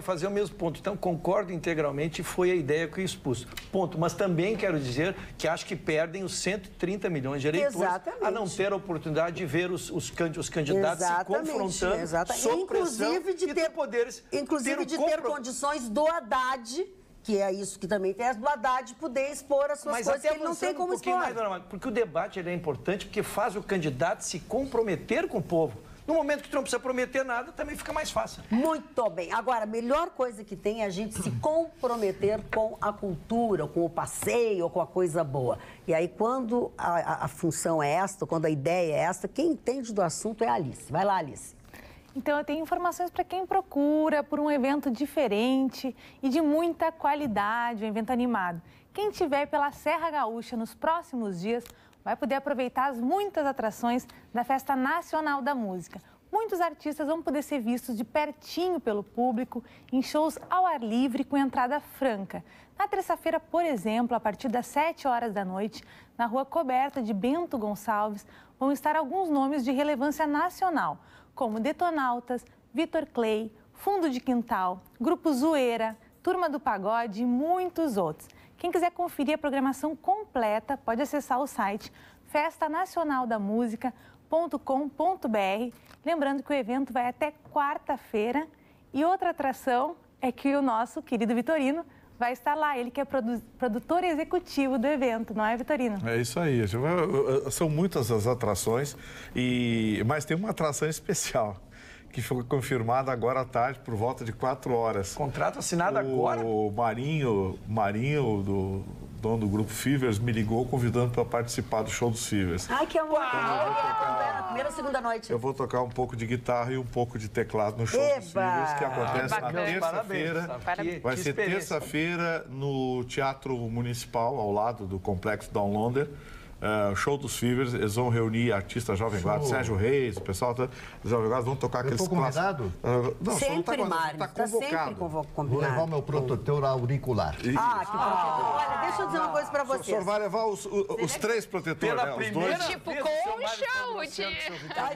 fazer o mesmo ponto. Então, concordo integralmente, foi a ideia que eu expus. Ponto. Mas também quero dizer que acho que perdem os 130 milhões de eleitores a não ter a oportunidade de ver os candidatos se confrontando sob pressão de ter poderes. Inclusive de ter condições do Haddad, que é isso que também tem, do Haddad poder expor as suas coisas que ele não tem como expor. Porque o debate é importante, porque faz o candidato se comprometer com o povo. No momento que tu não precisa prometer nada, também fica mais fácil. Muito bem. Agora, a melhor coisa que tem é a gente se comprometer com a cultura, com o passeio, com a coisa boa. E aí, quando a função é esta, quando a ideia é esta, quem entende do assunto é a Alice. Vai lá, Alice. Então, eu tenho informações para quem procura por um evento diferente e de muita qualidade, um evento animado. Quem estiver pela Serra Gaúcha nos próximos dias vai poder aproveitar as muitas atrações da Festa Nacional da Música. Muitos artistas vão poder ser vistos de pertinho pelo público em shows ao ar livre com entrada franca. Na terça-feira, por exemplo, a partir das 7 horas da noite, na Rua Coberta de Bento Gonçalves, vão estar alguns nomes de relevância nacional, como Detonautas, Vitor Clay, Fundo de Quintal, Grupo Zoeira, Turma do Pagode e muitos outros. Quem quiser conferir a programação completa pode acessar o site festanacionaldamusica.com.br. Lembrando que o evento vai até quarta-feira. E outra atração é que o nosso querido Vitorino vai estar lá. Ele que é produtor executivo do evento, não é, Vitorino? É isso aí. São muitas as atrações, mas tem uma atração especial que foi confirmada agora à tarde, por volta de 4 horas. Contrato assinado agora? O Marinho, do dono do Grupo Fivers, me ligou convidando para participar do show dos Fivers. Ai, que amor! Na primeira ou segunda noite? Eu vou tocar um pouco de guitarra e um pouco de teclado no show dos Fivers, que acontece na terça-feira. Vai ser terça-feira no Teatro Municipal, ao lado do Complexo Downloader. Show dos Fivers, eles vão reunir artistas Jovem Guarda, Sérgio Reis, o pessoal da Jovem Guarda vão tocar aqueles clássicos. Não, sempre, Mário, está convocado. Vou levar o meu protetor auricular. Que protetor. Olha, deixa eu dizer uma coisa para vocês. O senhor vai levar os 3 protetores, né? Os 2. Tipo colcha,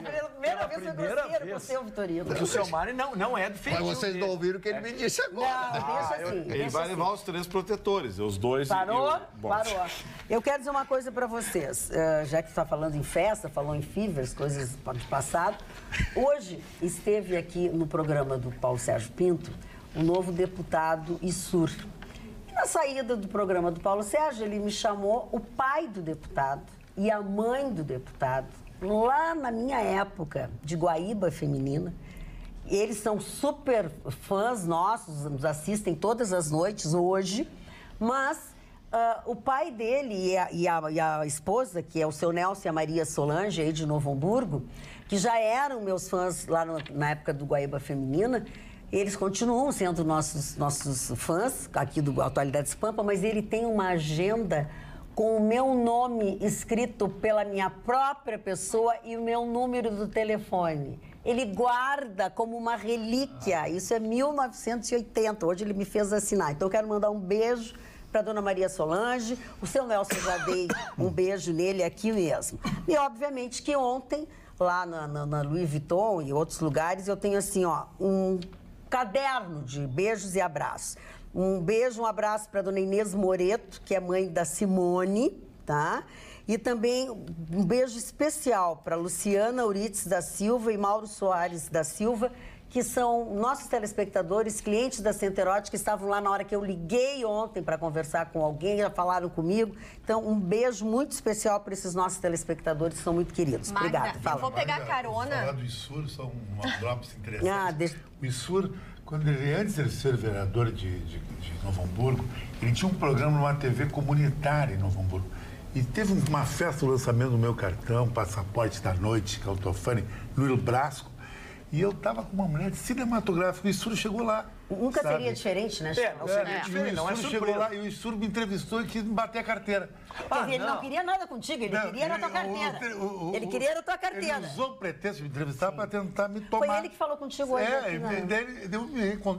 pela primeira vez foi grosseiro com o seu, Vitorino. Porque o seu Mário não é do feitiço. Mas vocês não ouviram o que ele me disse agora. Não, deixa assim. Ele vai levar os 3 protetores, os 2 Parou. Eu quero dizer uma coisa para vocês. Já que você está falando em festa, falou em Fivers, coisas do passado. Hoje esteve aqui no programa do Paulo Sérgio Pinto o novo deputado Issur. E na saída do programa do Paulo Sérgio, ele me chamou o pai do deputado e a mãe do deputado, lá na minha época de Guaíba Feminina. Eles são super fãs nossos, nos assistem todas as noites hoje, mas o pai dele e a esposa, que é o seu Nelson e a Maria Solange, aí de Novo Hamburgo, que já eram meus fãs lá na época do Guaíba Feminina, eles continuam sendo nossos fãs aqui do Atualidades Pampa, mas ele tem uma agenda com o meu nome escrito pela minha própria pessoa e o meu número do telefone. Ele guarda como uma relíquia. Isso é 1980. Hoje ele me fez assinar. Então eu quero mandar um beijo para dona Maria Solange. O seu Nelson, já dei um beijo nele aqui mesmo. E, obviamente, que ontem, lá na Louis Vuitton e outros lugares, eu tenho, assim, um caderno de beijos e abraços. Um beijo, um abraço para dona Inês Moreto, que é mãe da Simone, tá? E também um beijo especial para Luciana Eurites da Silva e Mauro Soares da Silva, que são nossos telespectadores, clientes da Centro Erótico, que estavam lá na hora que eu liguei ontem para conversar com alguém, já falaram comigo. Então, um beijo muito especial para esses nossos telespectadores, que são muito queridos. Magda, obrigada. Fala. Eu vou pegar carona. Falar do Issur, só uma drops interessante. O Issur, antes de ele ser vereador de Novo Hamburgo, ele tinha um programa numa TV comunitária em Novo Hamburgo. E teve uma festa do lançamento do meu cartão, Passaporte da Noite, que é o Tofani, no Rio Brasco. E eu estava com uma mulher cinematográfica, o Issur chegou lá. Nunca seria diferente, né? Não seria diferente, não é surpresa. Chegou lá e o Issur me entrevistou e quis me bater a carteira. Quer dizer, ele não queria nada contigo, ele queria a tua carteira. Ele queria a tua carteira. Ele usou o pretexto de me entrevistar para tentar me tomar. Foi ele que falou contigo hoje.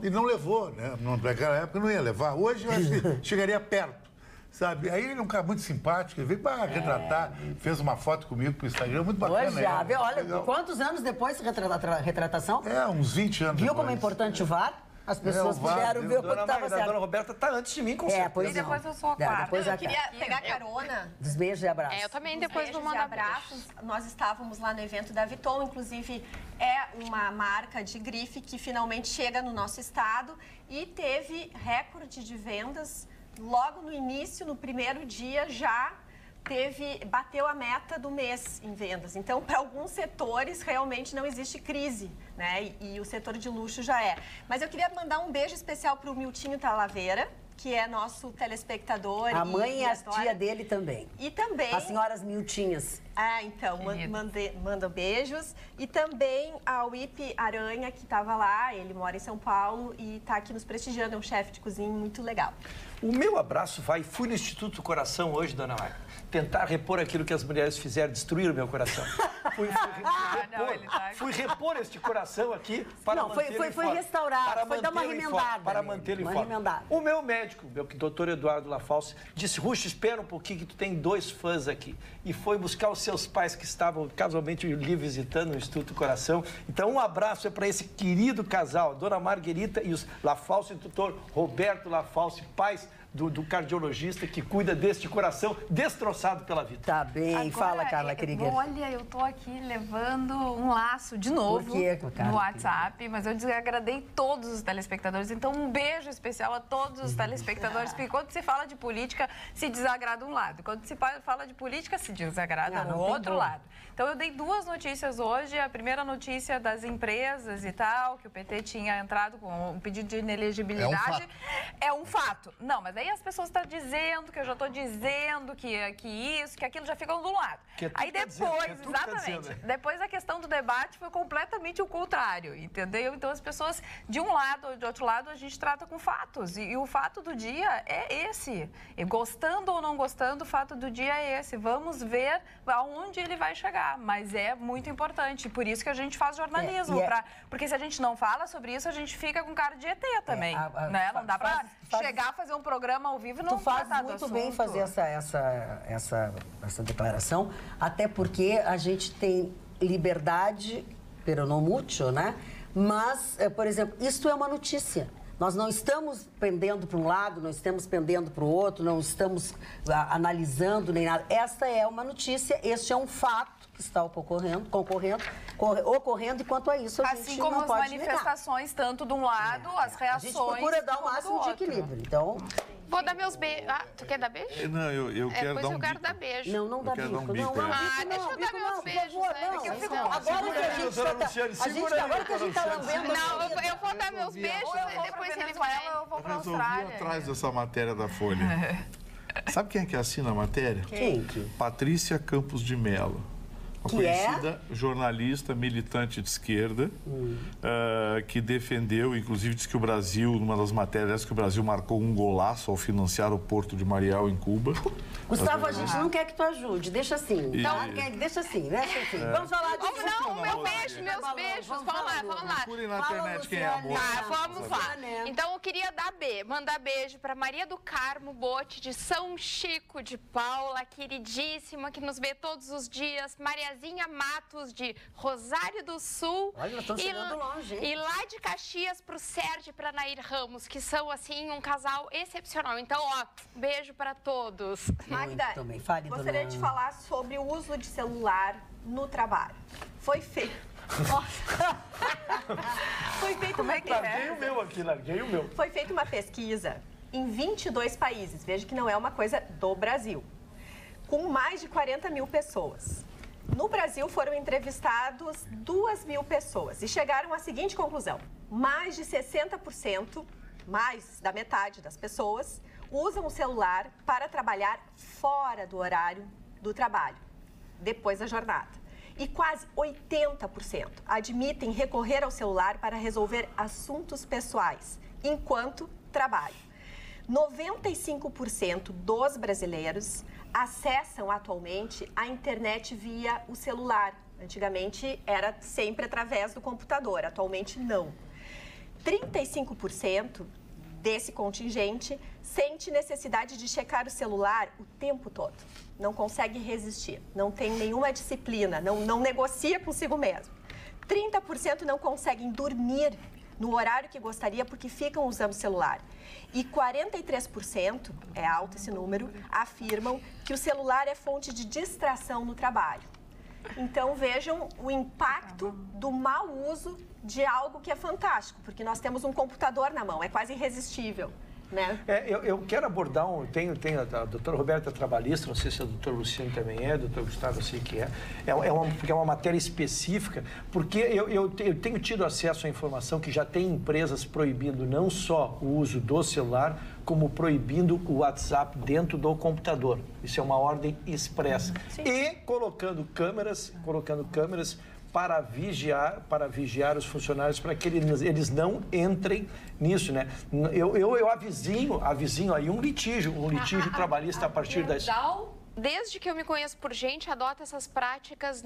Ele não levou, né? Naquela época não ia levar. Hoje eu acho que chegaria perto. sabe? Aí ele é um cara muito simpático, ele veio para retratar, fez uma foto comigo pro Instagram, muito bacana. Pois já, olha, quantos anos depois da retratação? Uns 20 anos Viu como é importante o VAR? As pessoas puderam ver o quanto estava certo. A dona Roberta está antes de mim, com certeza. E depois eu sou a quarta. Eu queria pegar carona. Dos beijos e abraços. Eu também, depois do Manda Abraços. Nós estávamos lá no evento da Viton, inclusive é uma marca de grife que finalmente chega no nosso estado e teve recorde de vendas logo no início, no primeiro dia já. Bateu a meta do mês em vendas. Então, para alguns setores, realmente não existe crise, né? E o setor de luxo já é. Mas eu queria mandar um beijo especial para o Miltinho Talavera, que é nosso telespectador. A mãe e a tia dele também. E também... As senhoras Miltinhas. Então, manda beijos. E também ao Ipe Aranha, que estava lá, ele mora em São Paulo e está aqui nos prestigiando, é um chefe de cozinha muito legal. O meu abraço fui no Instituto do Coração hoje, dona Magda. Tentar repor aquilo que as mulheres fizeram, destruir o meu coração. Fui repor este coração aqui para foi restaurado, foi dar uma remendada. Para mantê-lo em forma. O meu médico, meu doutor Eduardo Lafalce, disse, Ruxo, espera um pouquinho que tu tem 2 fãs aqui. E foi buscar os seus pais que estavam casualmente lhe visitando no Instituto do Coração. Então, um abraço para esse querido casal, a dona Marguerita e os Lafalce e o doutor Roberto Lafalce, pais do cardiologista que cuida deste coração destroçado pela vida. Tá bem. Agora, fala, Carla Krieger. Olha, eu tô aqui levando um laço de novo. Por quê, Carla? No WhatsApp, mas eu desagradei todos os telespectadores. Então, um beijo especial a todos os telespectadores, porque quando se fala de política, se desagrada um lado. Quando se fala de política, se desagrada o outro lado. Então, eu dei 2 notícias hoje. A primeira notícia das empresas e tal, que o PT tinha entrado com um pedido de inelegibilidade. É um fato. Não, mas aí as pessoas estão dizendo, que eu já estou dizendo que isso, que aquilo, já ficam do lado. Aí depois, exatamente, depois a questão do debate foi completamente o contrário, entendeu? Então as pessoas, de um lado ou de outro lado, a gente trata com fatos. E o fato do dia é esse. E gostando ou não gostando, o fato do dia é esse. Vamos ver aonde ele vai chegar. Mas é muito importante. Por isso que a gente faz jornalismo. Porque se a gente não fala sobre isso, a gente fica com cara de ET também. Né? Não dá para chegar a fazer um programa ao vivo e não tratar do assunto. Tu faz muito bem fazer essa declaração, até porque a gente tem liberdade, pero no mucho, né? Mas, por exemplo, isto é uma notícia. Nós não estamos pendendo para um lado, não estamos pendendo para o outro, não estamos analisando nem nada. Esta é uma notícia, este é um fato que está ocorrendo, e quanto a isso a gente não pode negar. Assim como as manifestações, tanto de um lado, as reações... A gente procura dar o máximo de equilíbrio, então... Vou dar meus beijos. Tu quer dar beijo? Não, eu quero dar um bico. Eu quero dar beijo. Não dá bico. Deixa eu dar meus beijos. Agora que a gente tá lambendo... Não, eu vou dar meus beijos e depois ele vai. Eu vou pra Austrália. Eu resolvi atrás dessa matéria da Folha. Sabe quem é que assina a matéria? Quem? Patrícia Campos de Mello. Uma conhecida jornalista, militante de esquerda, que defendeu, inclusive disse que o Brasil, numa das matérias, que o Brasil marcou um golaço ao financiar o Porto de Mariel, em Cuba. Gustavo, a gente não quer que tu ajude, deixa assim. Então, deixa assim, né? Vamos falar disso. Não, meus beijos. Vamos lá. Procurem na internet quem é amor. Vamos lá. Então, eu queria mandar beijo para Maria do Carmo Bote, de São Chico de Paula, queridíssima, que nos vê todos os dias. Mariazinha Matos, de Rosário do Sul. Olha, nós estamos chegando longe, hein? E lá de Caxias pro Sérgio e pra Nair Ramos, que são, assim, um casal excepcional. Então, beijo para todos. Magda, gostaria de falar sobre o uso de celular no trabalho. Foi feito... Foi feito uma pesquisa. Larguei o meu. Foi feita uma pesquisa em 22 países. Veja que não é uma coisa do Brasil. Com mais de 40 mil pessoas. No Brasil foram entrevistados 2.000 pessoas e chegaram à seguinte conclusão. Mais de 60%, mais da metade das pessoas, usam o celular para trabalhar fora do horário do trabalho, depois da jornada. E quase 80% admitem recorrer ao celular para resolver assuntos pessoais, enquanto trabalham. 95% dos brasileiros acessam atualmente a internet via o celular. Antigamente era sempre através do computador, atualmente não. 35% desse contingente sente necessidade de checar o celular o tempo todo. Não consegue resistir, não tem nenhuma disciplina, não negocia consigo mesmo. 30% não conseguem dormir no horário que gostaria porque ficam usando o celular. E 43%, é alto esse número, afirmam que o celular é fonte de distração no trabalho. Então vejam o impacto do mau uso de algo que é fantástico, porque nós temos um computador na mão, é quase irresistível. Né? Eu quero abordar, tenho a doutora Roberta é trabalhista, não sei se a doutora Luciane também é, a doutora Gustavo eu sei que porque é uma matéria específica, porque eu tenho tido acesso à informação que já tem empresas proibindo não só o uso do celular, como proibindo o WhatsApp dentro do computador. Isso é uma ordem expressa. Sim. E colocando câmeras para vigiar os funcionários, para que eles não entrem nisso, né? Eu avizinho aí um litígio trabalhista a partir das... Desde que eu me conheço por gente, adota essas práticas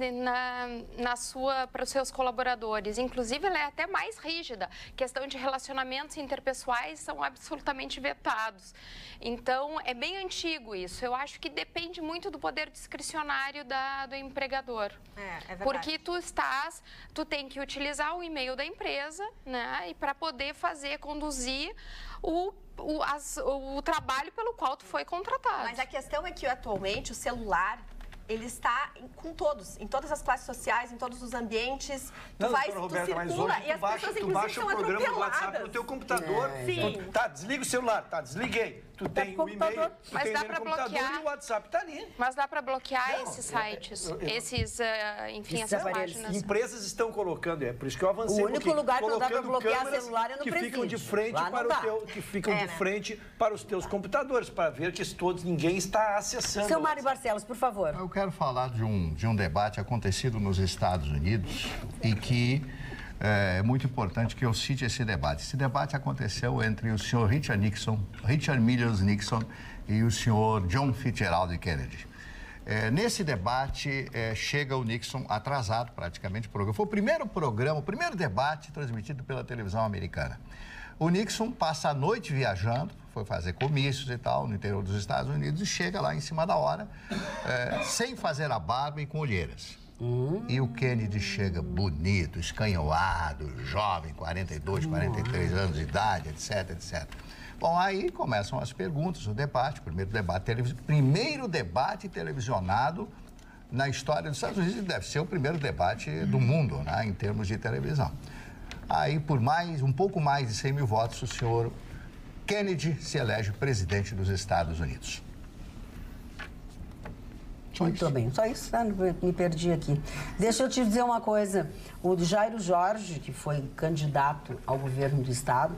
para os seus colaboradores. Inclusive, ela é até mais rígida. Questão de relacionamentos interpessoais são absolutamente vetados. Então, é bem antigo isso. Eu acho que depende muito do poder discricionário do empregador. É verdade. Porque tu tem que utilizar o e-mail da empresa, né? E para poder conduzir o trabalho pelo qual tu foi contratado. Mas a questão é que atualmente o celular, ele está com todos, em todas as classes sociais, em todos os ambientes. Tu circula e as pessoas inclusive são atropeladas. Tu baixa o programa do WhatsApp no teu computador. Sim. Tá, desliga o celular, desliguei. Tu tem o e-mail, tu tem o computador e o WhatsApp tá ali. Mas dá para bloquear esses sites, essas páginas. Empresas estão colocando, por isso que eu avancei. O único lugar que não dá para bloquear celular é no presídio. Ficam de frente para os teus computadores, para ver que ninguém está acessando. Seu Mário Barcelos, por favor. Eu quero falar de um debate acontecido nos Estados Unidos e que é muito importante que eu cite esse debate. Esse debate aconteceu entre o senhor Richard Milhous Nixon e o senhor John Fitzgerald Kennedy. Nesse debate, chega o Nixon atrasado praticamente. Foi o primeiro debate transmitido pela televisão americana. O Nixon passa a noite viajando, foi fazer comícios e tal no interior dos Estados Unidos e chega lá em cima da hora, sem fazer a barba e com olheiras. E o Kennedy chega bonito, escanhoado, jovem, 42, 43 anos de idade, etc, etc. Bom, aí começam as perguntas, o debate, primeiro debate televisionado na história dos Estados Unidos, deve ser o primeiro debate do mundo, né, em termos de televisão. Aí, por um pouco mais de 100 mil votos, o senhor Kennedy se elege presidente dos Estados Unidos. Muito bem, só isso, me perdi aqui. Deixa eu te dizer uma coisa, o Jairo Jorge, que foi candidato ao governo do estado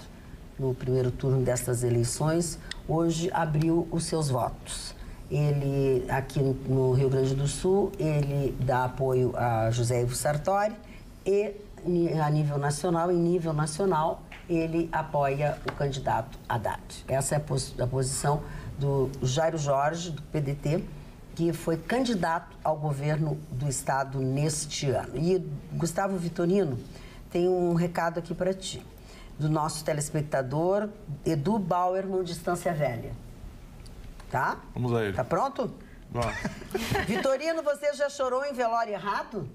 no primeiro turno destas eleições, hoje abriu os seus votos. Ele, aqui no Rio Grande do Sul, ele dá apoio a José Ivo Sartori e em nível nacional, ele apoia o candidato Haddad. Essa é a posição do Jairo Jorge, do PDT, que foi candidato ao governo do estado neste ano. E Gustavo Vitorino tem um recado aqui para ti, do nosso telespectador Edu Bauerman, de Estância Velha. Tá? Vamos a ele. Tá pronto? Vamos. Vitorino, você já chorou em velório errado?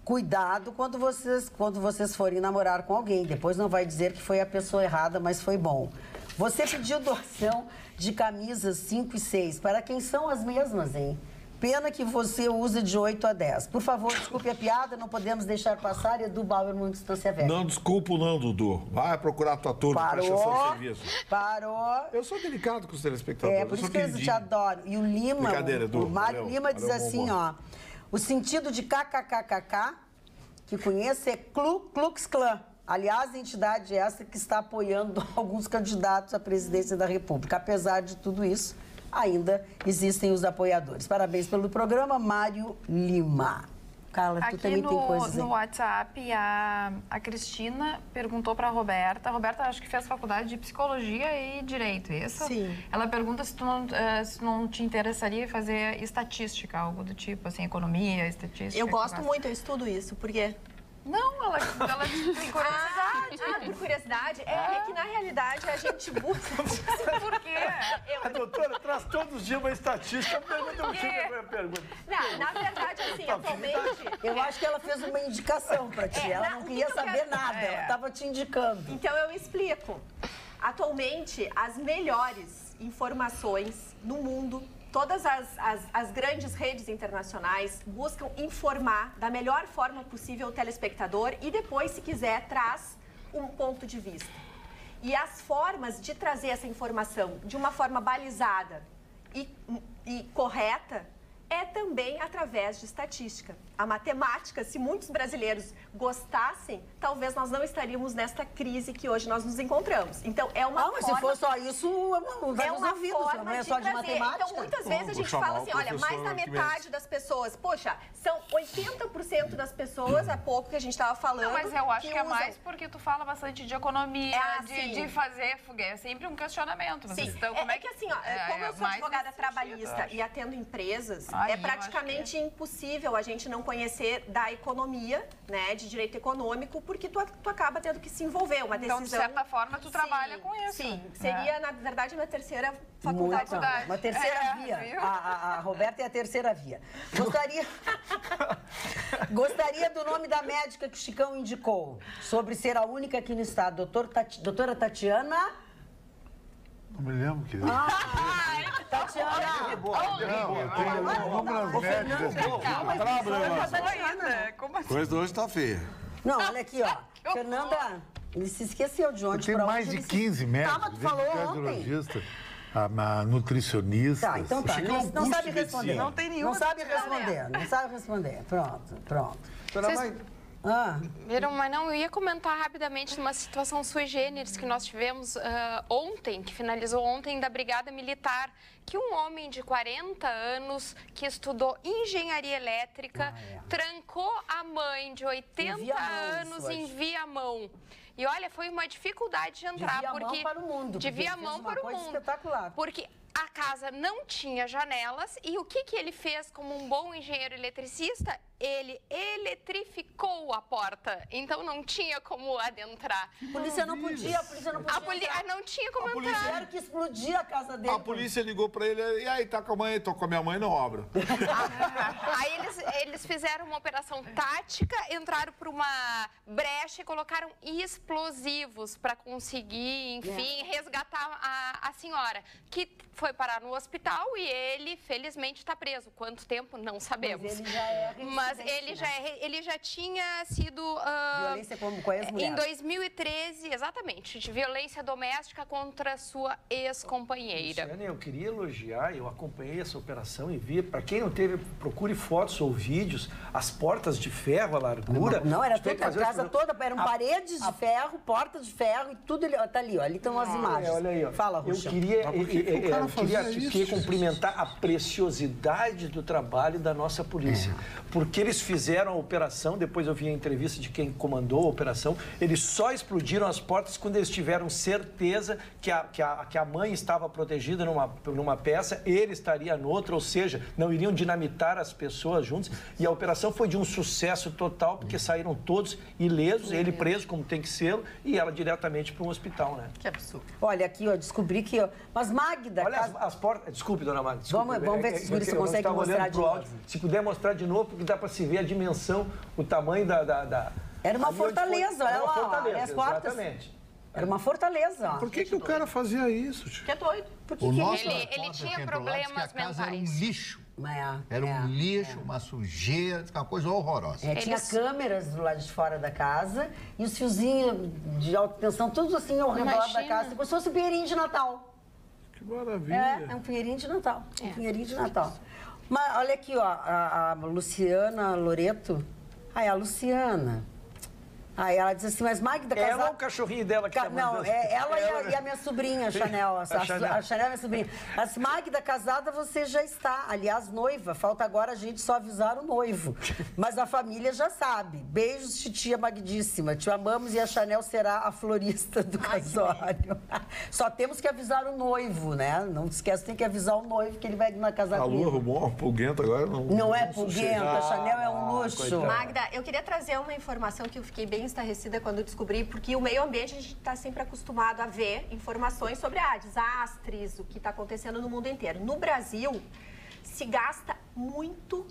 Cuidado quando vocês forem namorar com alguém. Depois não vai dizer que foi a pessoa errada, mas foi bom. Você pediu doação de camisas 5 e 6. Para quem são as mesmas, hein? Pena que você usa de 8 a 10. Por favor, desculpe a piada, não podemos deixar passar. Edu Bauerman, de Estância Velha. Não desculpo não, Dudu. Vai procurar tua turma, prestação de serviço. Parou. Eu sou delicado com os telespectadores. Por isso que eu te adoro. E o Lima, Edu, o Mário Lima diz assim, ó. O sentido de kkkk, que conheço, é Ku Klux Klan. Aliás, a entidade essa que está apoiando alguns candidatos à presidência da República. Apesar de tudo isso, ainda existem os apoiadores. Parabéns pelo programa, Mário Lima. Carla, tu também tem coisas aí. No WhatsApp, a Cristina perguntou para a Roberta. A Roberta, acho que fez faculdade de Psicologia e Direito, isso? Sim. Ela pergunta se não te interessaria fazer estatística, algo do tipo, assim, economia, estatística. Eu gosto muito, eu estudo isso. Por quê? Não, ela tem curiosidade. por curiosidade, é que na realidade a gente busca... Por quê? A doutora traz todos os dias uma estatística, pergunta o que é a pergunta. Não, na verdade, assim, atualmente... Eu acho que ela fez uma indicação pra ti, ela não queria saber nada, ela estava te indicando. Então eu explico. Atualmente, as melhores informações no mundo, todas as grandes redes internacionais buscam informar da melhor forma possível o telespectador e depois, se quiser, traz um ponto de vista. E as formas de trazer essa informação de uma forma balizada e correta é também através de estatística. A matemática, se muitos brasileiros gostassem, talvez nós não estaríamos nesta crise que hoje nós nos encontramos. Então, é uma forma... mas se for só isso, não vai nos ouvidos, não é só de matemática. Então, muitas vezes a gente fala assim, olha, mais da metade das pessoas, poxa, são 80% das pessoas, há pouco que a gente estava falando... Não, mas eu acho que é mais porque tu fala bastante de economia, de fazer... É sempre um questionamento. Sim, então, como é que assim, como eu sou advogada trabalhista e atendo empresas, é praticamente impossível a gente não conhecer da economia, né, de direito econômico, porque tu acaba tendo que se envolver, uma decisão... Então, de certa forma, tu trabalha com isso. Sim, seria, na verdade, uma terceira faculdade. Uma terceira via. A Roberta é a terceira via. Gostaria do nome da médica que o Chicão indicou, sobre ser a única aqui no estado. Doutora Tatiana... Não me lembro, querido. Tatiana! Coisa hoje tá feia. Não, olha aqui, ó. Fernanda, ele se esqueceu de onde. Tem mais de 15 médicos. Tá, mas tu falou cardiologista, a nutricionista. Tá, então tá. Não sabe responder. Não tem nenhuma. Não sabe responder. Pronto. Viram, mas não, eu ia comentar rapidamente numa situação sui generis que nós tivemos ontem, que finalizou ontem, da Brigada Militar, que um homem de 40 anos que estudou engenharia elétrica trancou a mãe de 80 anos em Viamão. E olha, foi uma dificuldade de entrar, porque... De Viamão para o mundo. Espetacular. Porque a casa não tinha janelas e o que ele fez como um bom engenheiro eletricista? Ele eletrificou a porta, então não tinha como adentrar. A polícia não podia. Não tinha como entrar. Tiveram que explodir a casa dele. A polícia ligou pra ele, e aí, tá com a mãe? Tô com a minha mãe na obra. Aí eles fizeram uma operação tática, entraram por uma brecha e colocaram explosivos para conseguir, enfim, resgatar a senhora, que foi parar no hospital e ele, felizmente, está preso. Quanto tempo? Não sabemos. Mas ele já é ele já tinha sido... violência com a ex-mulher. Em 2013, exatamente, de violência doméstica contra sua ex-companheira. Luciana, eu queria elogiar, eu acompanhei essa operação e vi, para quem não teve, procure fotos ou vídeos, as portas de ferro, a largura... Não, era toda a casa toda, eram paredes de ferro, portas de ferro e tudo, tá ali, ó, ali estão as imagens. Olha aí, ó. Fala, Ruxa. Eu queria cumprimentar a preciosidade do trabalho da nossa polícia, porque eles fizeram a operação, depois eu vi a entrevista de quem comandou a operação, eles só explodiram as portas quando eles tiveram certeza que a mãe estava protegida numa peça, ele estaria noutra, ou seja, não iriam dinamitar as pessoas juntos, e a operação foi de um sucesso total, porque saíram todos ilesos, ele preso como tem que ser, e ela diretamente para um hospital, né? Que absurdo. Olha, aqui, ó, descobri que... Mas Magda... Olha as portas... Desculpe, dona Magda. Vamos ver se você consegue mostrar de novo. Se puder mostrar de novo, porque dá para se ver a dimensão, o tamanho da... Era uma fortaleza, olha lá, olha as portas. Exatamente. Era uma fortaleza. Por que o cara fazia isso? Que é doido. Ele tinha problemas mentais. A casa era um lixo. Era um lixo, uma sujeira, uma coisa horrorosa. Tinha câmeras do lado de fora da casa e os fiozinhos de alta tensão, todos assim ao redor da casa, como se fosse um pinheirinho de Natal. Que maravilha. É um pinheirinho de Natal. Um pinheirinho de Natal. Mas olha aqui, ó, a Luciana Loreto. Ai, a Luciana. Aí ela diz assim, mas Magda... Ela ou o cachorrinho dela que tá Não, ela e a minha sobrinha, a Chanel. A Chanel é minha sobrinha. As Magda, casada, você já está. Aliás, noiva. Falta agora a gente só avisar o noivo. Mas a família já sabe. Beijos, titia Magdíssima. Te amamos e a Chanel será a florista do casório. Só temos que avisar o noivo, né? Não esquece, tem que avisar o noivo que ele vai na casar comigo. A Lu arrumou uma pulguenta agora. Não é pulguenta, a Chanel é um luxo. Magda, eu queria trazer uma informação que eu fiquei bem bem estarrecida quando descobri, porque o meio ambiente a gente está sempre acostumado a ver informações sobre desastres, o que está acontecendo no mundo inteiro. No Brasil, se gasta muito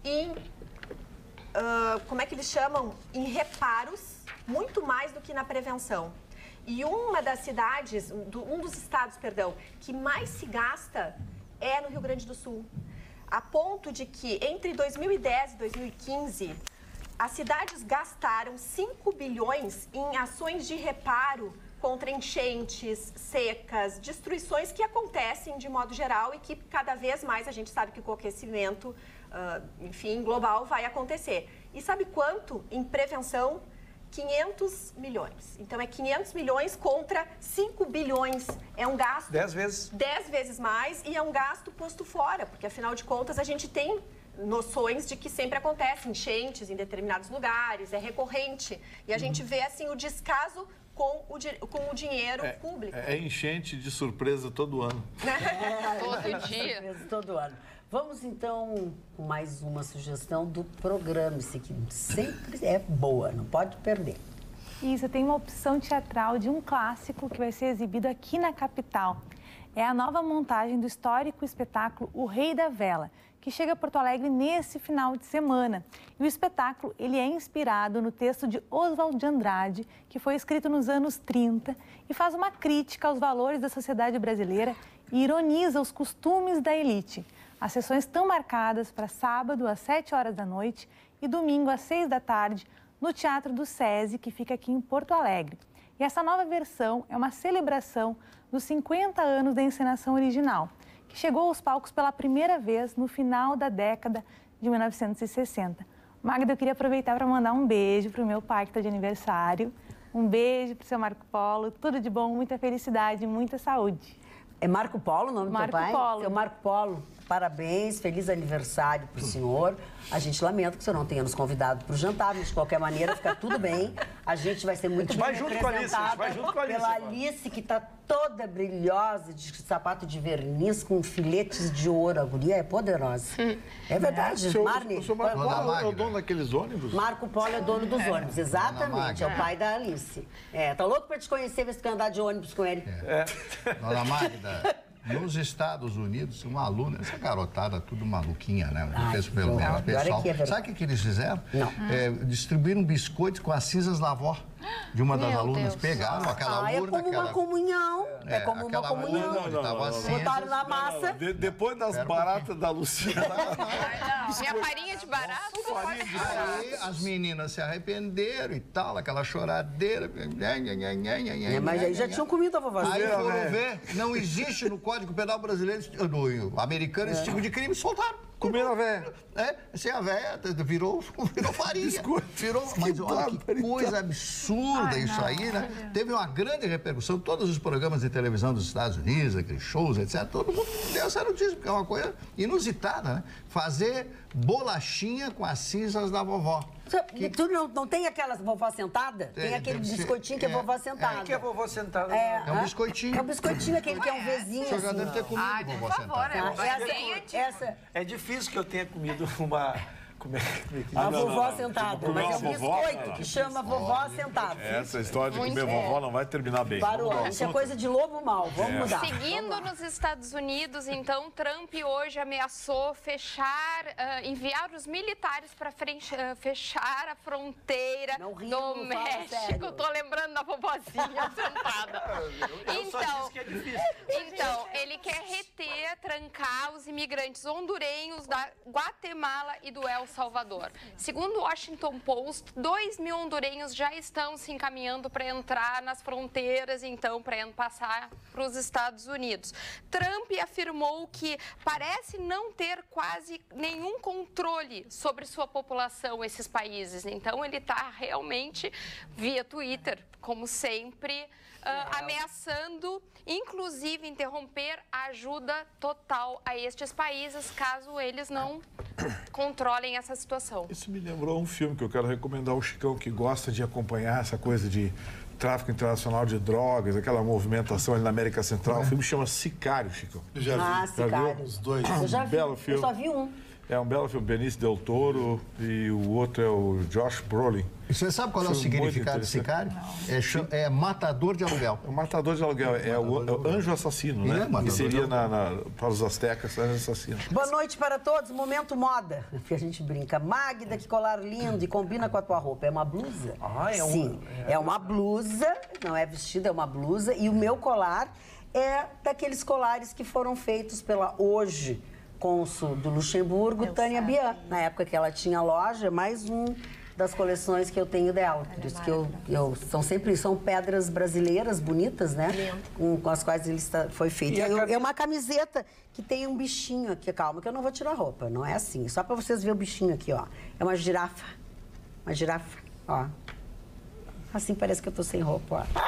em, como é que eles chamam? Em reparos, muito mais do que na prevenção. E uma das cidades, um dos estados, perdão, que mais se gasta é no Rio Grande do Sul. A ponto de que, entre 2010 e 2015, as cidades gastaram 5 bilhões em ações de reparo contra enchentes, secas, destruições que acontecem de modo geral e que cada vez mais a gente sabe que com o aquecimento, enfim, global vai acontecer. E sabe quanto em prevenção? 500 milhões. Então, é 500 milhões contra 5 bilhões. É um gasto... 10 vezes. 10 vezes mais e é um gasto posto fora, porque, afinal de contas, a gente tem noções de que sempre acontece enchentes em determinados lugares, é recorrente. E a gente vê, assim, o descaso com o dinheiro público. É enchente de surpresa todo ano. Todo dia. Surpresa todo ano. Vamos, então, com mais uma sugestão do Programe-se, que sempre é boa, não pode perder. Isso, tem uma opção teatral de um clássico que vai ser exibido aqui na capital. É a nova montagem do histórico espetáculo O Rei da Vela, que chega a Porto Alegre nesse final de semana. E o espetáculo ele é inspirado no texto de Oswald de Andrade, que foi escrito nos anos 30 e faz uma crítica aos valores da sociedade brasileira e ironiza os costumes da elite. As sessões estão marcadas para sábado, às 7 horas da noite, e domingo, às 6 da tarde, no Teatro do SESI, que fica aqui em Porto Alegre. E essa nova versão é uma celebração dos 50 anos da encenação original, que chegou aos palcos pela primeira vez no final da década de 1960. Magda, eu queria aproveitar para mandar um beijo para o meu pai, que está de aniversário. Um beijo para o seu Marco Polo. Tudo de bom, muita felicidade, muita saúde. É Marco Polo o nome do teu pai? Marco Polo. Seu Marco Polo, parabéns, feliz aniversário para o senhor. A gente lamenta que o senhor não tenha nos convidado para o jantar, mas de qualquer maneira fica tudo bem. A gente vai ser muito bem representada pela Alice, que está toda brilhosa, de sapato de verniz, com filetes de ouro. A guria é poderosa. É verdade, Marne. O senhor Marco Polo é o dono daqueles ônibus? Marco Polo é dono dos ônibus, exatamente. É o pai da Alice. Tá louco para te conhecer, ver se tu quer andar de ônibus com ele. Dona Magda, nos Estados Unidos, uma aluna, essa garotada, tudo maluquinha, né? Pessoal. Sabe o que eles fizeram? Distribuíram biscoitos com as cinzas da avó de uma das alunas. Pegaram aquela urna. É como uma comunhão. É como uma comunhão. Botaram na massa. Depois das baratas da Luciana. Minha farinha de barata. Aí as meninas se arrependeram e tal, aquela choradeira. Mas aí já tinham comido a vovozinha. Aí foram ver, não existe no Código Penal brasileiro, no americano, esse tipo de crime, soltaram. Comeram a véia. Sem a véia, virou farinha. Mas olha que coisa absurda isso aí, né? Teve uma grande repercussão, todos os programas de televisão dos Estados Unidos, aqueles shows, etc. Todo mundo deu essa notícia, porque é uma coisa inusitada, né? Fazer bolachinha com as cinzas da vovó. Tu não tem aquelas vovó sentada? Tem aquele biscoitinho que é vovó sentada. O que é vovó sentada? É um biscoitinho. É um biscoitinho, aquele que é um Vzinho. O senhor deve ter comido vovó sentada. É difícil que eu tenha comido uma... A vovó sentada. Mas é um biscoito que chama vovó sentada. Essa história de comer vovó não vai terminar bem. Parou. Isso é coisa de lobo mau. Vamos mudar. Seguindo nos Estados Unidos, então, Trump hoje ameaçou enviar os militares para fechar a fronteira do México. Tô lembrando da vovozinha sentada. Então, ele quer trancar os imigrantes hondurenhos da Guatemala e do El Salvador. Segundo o Washington Post, 2.000 hondurenhos já estão se encaminhando para entrar nas fronteiras, então, para passar para os Estados Unidos. Trump afirmou que parece não ter quase nenhum controle sobre sua população, esses países. Então, ele está realmente, via Twitter, como sempre, ameaçando, inclusive, interromper a ajuda total a estes países, caso eles não controlem essa situação. Isso me lembrou um filme que eu quero recomendar ao Chicão, que gosta de acompanhar essa coisa de tráfico internacional de drogas, aquela movimentação ali na América Central. O filme chama Sicário, Chicão. Sicário. Os dois. Eu já vi. Belo filme. Eu só vi um. É um belo filme, Benício Del Toro e o outro é o Josh Brolin. E você sabe qual é o significado de sicário? É matador de aluguel. O matador de aluguel, é o anjo assassino, né? Que seria para os astecas, anjo assassino. Boa noite para todos, momento moda, que a gente brinca. Magda, que colar lindo e combina com a tua roupa. É uma blusa? Sim, é uma blusa, não é vestido, é uma blusa. E o meu colar é daqueles colares que foram feitos pela hoje cônsul do Luxemburgo, Tânia Bian. Na época que ela tinha loja, mais um das coleções que eu tenho dela. Por isso que são pedras brasileiras bonitas, né? Com as quais ele foi feito. É uma camiseta que tem um bichinho aqui, calma, que eu não vou tirar a roupa, não é assim. Só para vocês verem o bichinho aqui, ó. É uma girafa. Uma girafa, ó. Assim parece que eu tô sem roupa, ó.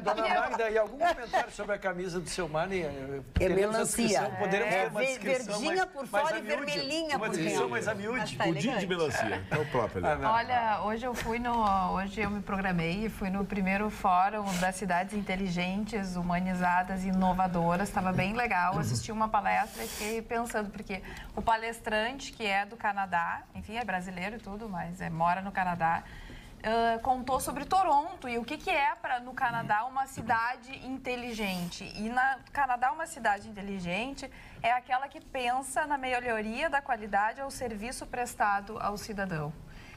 Dona Magda, e algum comentário sobre a camisa do seu Mani? É melancia. Poderemos ter uma descrição verdinha por fora e vermelhinha por dentro. Uma descrição mais amiúde. Pudim de melancia. É o próprio. Olha, hoje eu me programei e fui no primeiro fórum das cidades inteligentes, humanizadas e inovadoras. Estava bem legal. Assisti uma palestra e fiquei pensando, porque o palestrante, que é do Canadá, enfim, é brasileiro e tudo, mas mora no Canadá, contou sobre Toronto e o que é no Canadá uma cidade inteligente. E no Canadá uma cidade inteligente é aquela que pensa na melhoria da qualidade ao serviço prestado ao cidadão.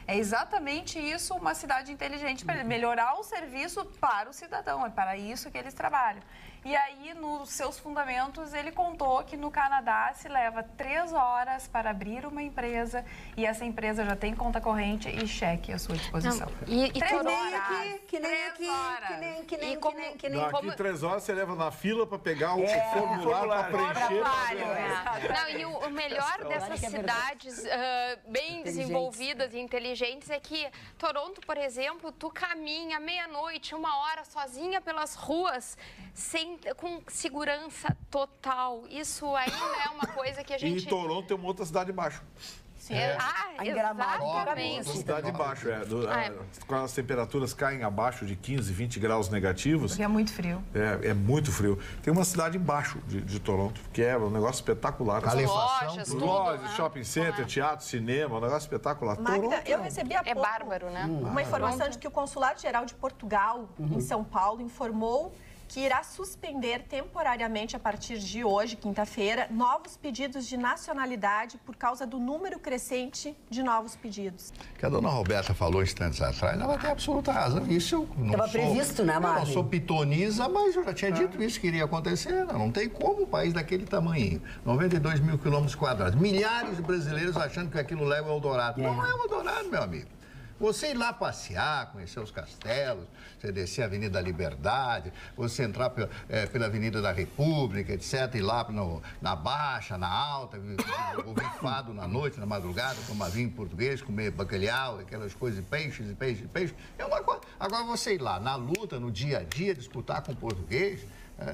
É exatamente isso, uma cidade inteligente, para melhorar o serviço para o cidadão, é para isso que eles trabalham. E aí, nos seus fundamentos, ele contou que no Canadá se leva 3 horas para abrir uma empresa e essa empresa já tem conta corrente e cheque à sua disposição. E 3 horas. Que nem aqui. Aqui 3 horas você leva na fila para pegar o formulário para preencher. Não, e o melhor dessas cidades bem desenvolvidas e inteligentes é que Toronto, por exemplo, tu caminha meia-noite, 1 hora sozinha pelas ruas, com segurança total. Isso ainda é uma coisa que a gente... E Toronto tem uma outra cidade embaixo. Exatamente. Cidade embaixo, quando as temperaturas caem abaixo de 15, 20 graus negativos... Porque é muito frio. É muito frio. Tem uma cidade embaixo de Toronto, que é um negócio espetacular. Lojas, shopping center, teatro, cinema, um negócio espetacular. Magda, eu recebi há pouco bárbaro, né? Uma informação de que o Consulado-Geral de Portugal, em São Paulo, informou que irá suspender temporariamente, a partir de hoje, quinta-feira, novos pedidos de nacionalidade por causa do número crescente de novos pedidos. Que a dona Roberta falou instantes atrás, ela tem absoluta razão. Isso eu não Estava previsto, né, Marlon? Eu não sou pitonisa, mas eu já tinha dito isso que iria acontecer. Não tem como um país daquele tamanho. 92 mil quilômetros quadrados. Milhares de brasileiros achando que aquilo leva ao Eldorado. Não é o Eldorado, meu amigo. Você ir lá passear, conhecer os castelos, você descer a Avenida da Liberdade, você entrar pela Avenida da República, etc., ir lá na Baixa, na Alta, ouvir fado na noite, na madrugada, tomar vinho português, comer bacalhau, aquelas coisas, peixes. É uma coisa. Agora você ir lá na luta, no dia a dia, disputar com o português,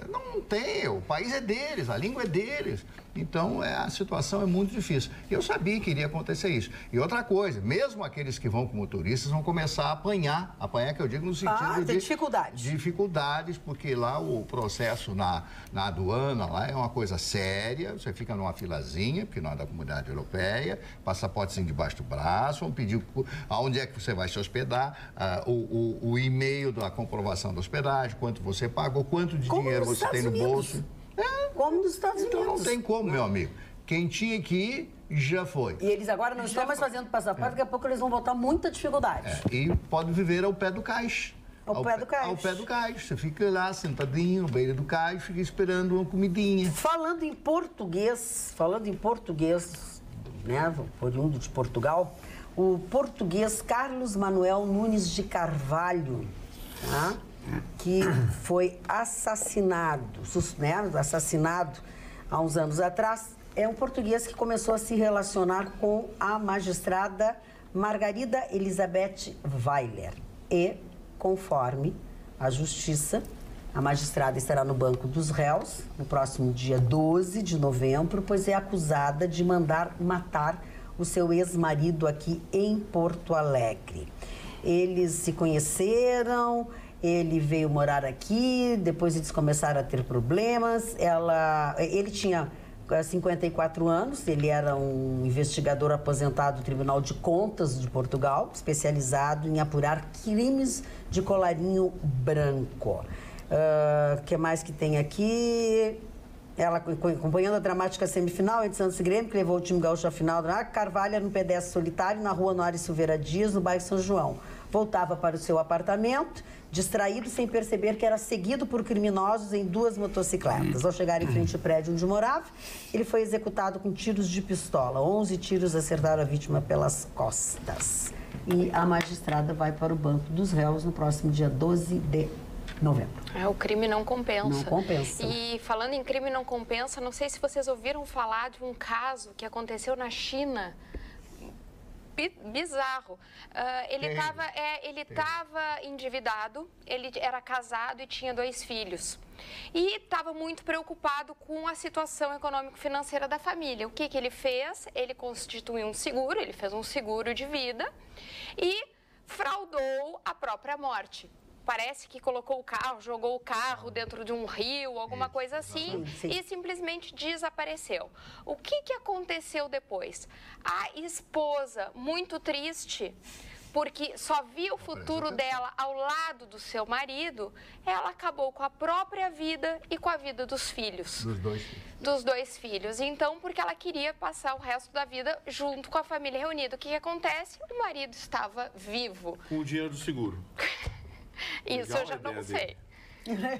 não tem, o país é deles, a língua é deles. Então, a situação é muito difícil. Eu sabia que iria acontecer isso. E outra coisa, mesmo aqueles que vão como turistas vão começar a apanhar que eu digo no sentido de dificuldades, porque lá o processo na aduana lá é uma coisa séria, você fica numa filazinha, porque não é da Comunidade Europeia, passaportezinho debaixo do braço, vão pedir aonde é que você vai se hospedar, o e-mail da comprovação da hospedagem, quanto você pagou, quanto de dinheiro você tem no bolso. Como nos Estados Unidos. Então não tem como, meu amigo. Quem tinha que ir, já foi. E eles agora não estão mais fazendo passaporte, daqui a pouco eles vão botar muita dificuldade. E pode viver ao pé do caixa. Ao pé do caixa. Ao pé do caixa. Você fica lá sentadinho, à beira do caixa, fica esperando uma comidinha. Falando em português, né, oriundo de Portugal, o português Carlos Manuel Nunes de Carvalho, tá? Que foi assassinado há uns anos atrás, é um português que começou a se relacionar com a magistrada Margarida Elizabeth Weiler. E, conforme a justiça, a magistrada estará no banco dos réus no próximo dia 12 de novembro, pois é acusada de mandar matar o seu ex-marido aqui em Porto Alegre. Eles se conheceram... Ele veio morar aqui, depois eles começaram a ter problemas. Ele tinha 54 anos, ele era um investigador aposentado do Tribunal de Contas de Portugal, especializado em apurar crimes de colarinho branco. O que mais que tem aqui? Ela acompanhando a dramática semifinal entre Santos e Grêmio, que levou o time gaúcho à final. Carvalho era um pedestre solitário na rua Noário Silveira Dias, no bairro São João. Voltava para o seu apartamento, distraído sem perceber que era seguido por criminosos em 2 motocicletas. Ao chegar em frente ao prédio onde morava, ele foi executado com tiros de pistola. 11 tiros acertaram a vítima pelas costas. E a magistrada vai para o banco dos réus no próximo dia 12 de novembro. O crime não compensa. Não compensa. E falando em crime não compensa, não sei se vocês ouviram falar de um caso que aconteceu na China. Bizarro. Ele estava endividado, ele era casado e tinha 2 filhos. E estava muito preocupado com a situação econômico-financeira da família. O que ele fez? Ele constituiu um seguro, ele fez um seguro de vida e fraudou a própria morte. Parece que colocou o carro, jogou o carro dentro de um rio, alguma coisa assim, e simplesmente desapareceu. O que aconteceu depois? A esposa, muito triste, porque só via o futuro dela ao lado do seu marido, ela acabou com a própria vida e com a vida dos filhos. Dos 2 filhos. Então, porque ela queria passar o resto da vida junto com a família reunida. O que acontece? O marido estava vivo. Com o dinheiro do seguro. Isso eu já não sei.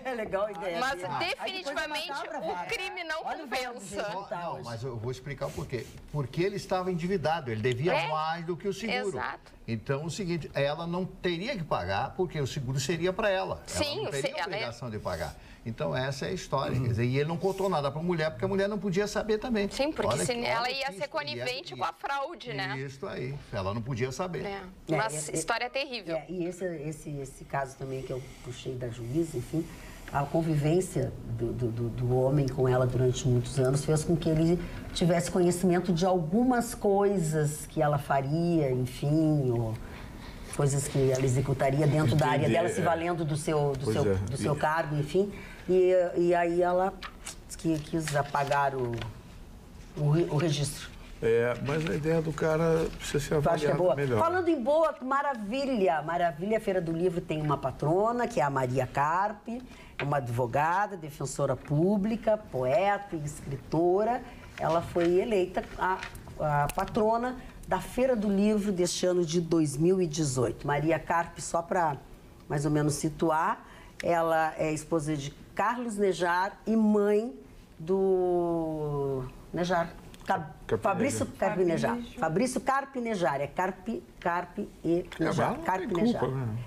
É legal a ideia. Mas definitivamente o crime não compensa. Não, mas eu vou explicar o porquê. Porque ele estava endividado, ele devia mais do que o seguro. Exato. Então, o seguinte, ela não teria que pagar porque o seguro seria para ela. Sim, ela não teria obrigação de pagar. Então, essa é a história. Quer dizer, e ele não contou nada para a mulher, porque a mulher não podia saber também. Sim, porque ela ia ser conivente com a fraude, né? Isso aí. Ela não podia saber. Uma história terrível. E esse caso também que eu puxei da juíza, enfim, a convivência do homem com ela durante muitos anos fez com que ele tivesse conhecimento de algumas coisas que ela faria, enfim, ou coisas que ela executaria dentro da área dela, se valendo do seu cargo, enfim. E aí ela quis apagar o registro. Mas a ideia do cara precisa ser avaliada melhor. Falando em boa, Maravilha, Feira do Livro tem uma patrona, que é a Maria Carpe, uma advogada, defensora pública, poeta e escritora. Ela foi eleita a patrona da Feira do Livro deste ano de 2018. Maria Carpe, só para mais ou menos situar, ela é esposa de Carlos Nejar e mãe do Nejar. Fabrício Carpinejar. Fabrício Carpinejar. É Carpinejar.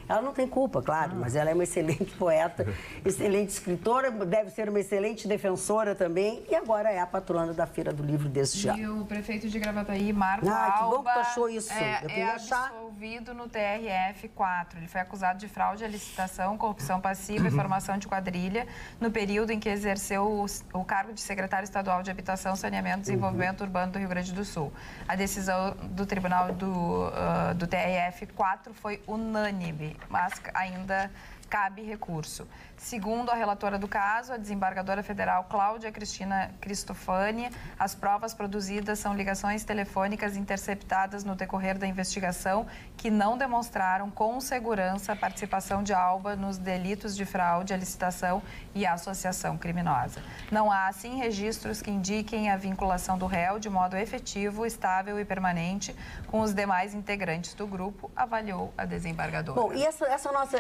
Ela não tem culpa, claro, mas ela é uma excelente poeta, excelente escritora, deve ser uma excelente defensora também, e agora é a patrona da Feira do Livro deste ano. E o prefeito de Gravataí, Marco Alba, que bom que tu achou isso. Absolvido no TRF-4. Ele foi acusado de fraude à licitação, corrupção passiva e formação de quadrilha no período em que exerceu o cargo de secretário estadual de Habitação, Saneamento e Desenvolvimento Urbano do Rio Grande do Sul. A decisão do Tribunal do TRF-4 foi unânime, mas ainda cabe recurso. Segundo a relatora do caso, a desembargadora federal Cláudia Cristina Cristofani, as provas produzidas são ligações telefônicas interceptadas no decorrer da investigação que não demonstraram com segurança a participação de Alba nos delitos de fraude à licitação e associação criminosa. Não há, assim, registros que indiquem a vinculação do réu de modo efetivo, estável e permanente com os demais integrantes do grupo, avaliou a desembargadora. Bom, e essa nossa